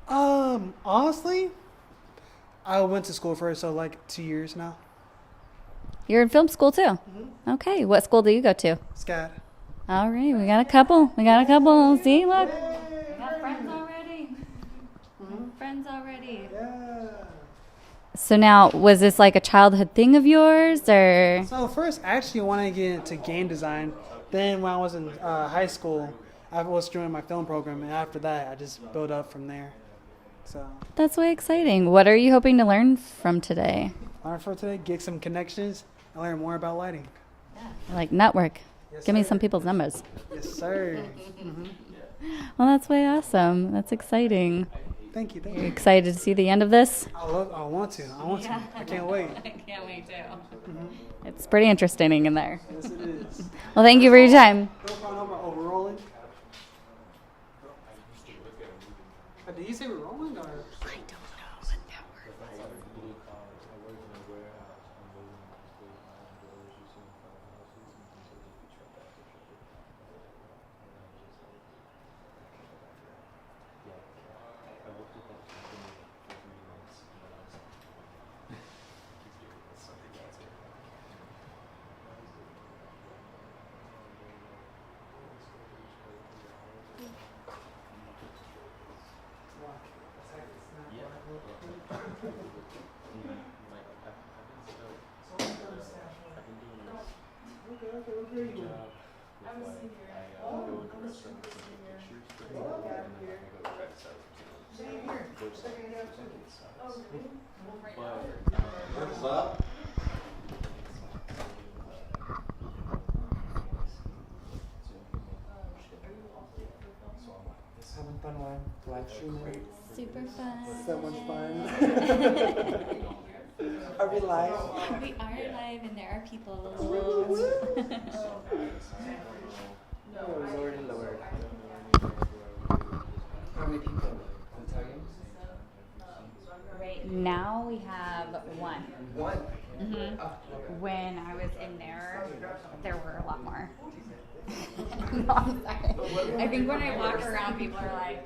Honestly, I went to school for it, so like 2 years now. You're in film school too? Okay. What school do you go to? SCAD. All right. We got a couple. See, look. We got friends already. Friends already. Yeah. So now, was this like a childhood thing of yours, or? So first, I actually wanted to get into game design. Then when I was in high school, I was doing my film program, and after that, I just built up from there. So. That's way exciting. What are you hoping to learn from today? Learn from today, get some connections, and learn more about lighting. Like network. Yes, Give me sir. some people's numbers. Yes, sir. Well, that's way awesome. That's exciting. Thank you. You excited to see the end of this? I want to. I can't wait. I can't wait too. It's pretty interesting in there. Yes, it is. Well, thank you for your time. Overrolling. Did you say we're rolling or? I don't know what network. What's up? Having fun live streaming. Super fun. So much fun. Are we live? We are live and there are people. Oh, Lord and Lord. How many people? Can I tell you? Right now we have one. One? When I was in there were a lot more. No, I'm sorry. I think when I walk around, people are like,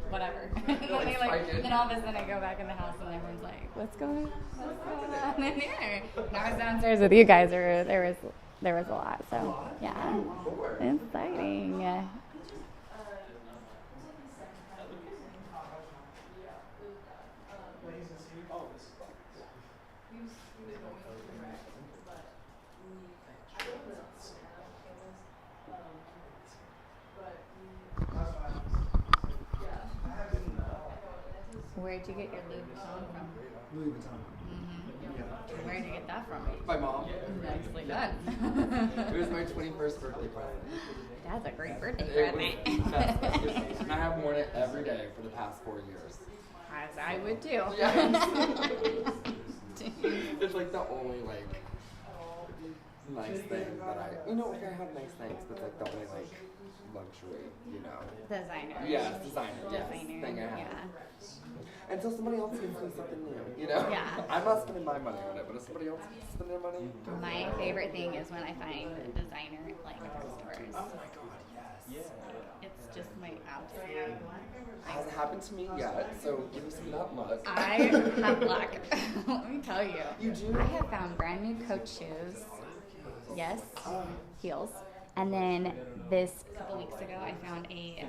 whatever. Then all of a sudden I go back in the house and everyone's like, what's going on in here? And I was downstairs with you guys. There was a lot. So yeah, exciting. Where'd you get your Louis Vuitton from? Louis Vuitton. Mm-hmm. Where'd you get that from? My mom. Nicely done. It was my 21st birthday present. That's a great birthday It present. was the best birthday present. And I have worn it every day for the past 4 years. As I would too. It's like the only like nice thing that I have nice things, but like the only like luxury, Designer. Yes, designer. Yes, Designer. thing I have. Yeah. Until somebody else gives me something new, Yeah. I'm not spending my money on it, but if somebody else spends their money, go for My it. favorite thing is when I find designer like stores. Oh my god, yes. It's just my absolute. Hasn't happened to me yet, so give me some of that luck. I have luck. Let me tell you. You do? I have found brand new Coach shoes. Yes, heels. And then this couple weeks ago, I found a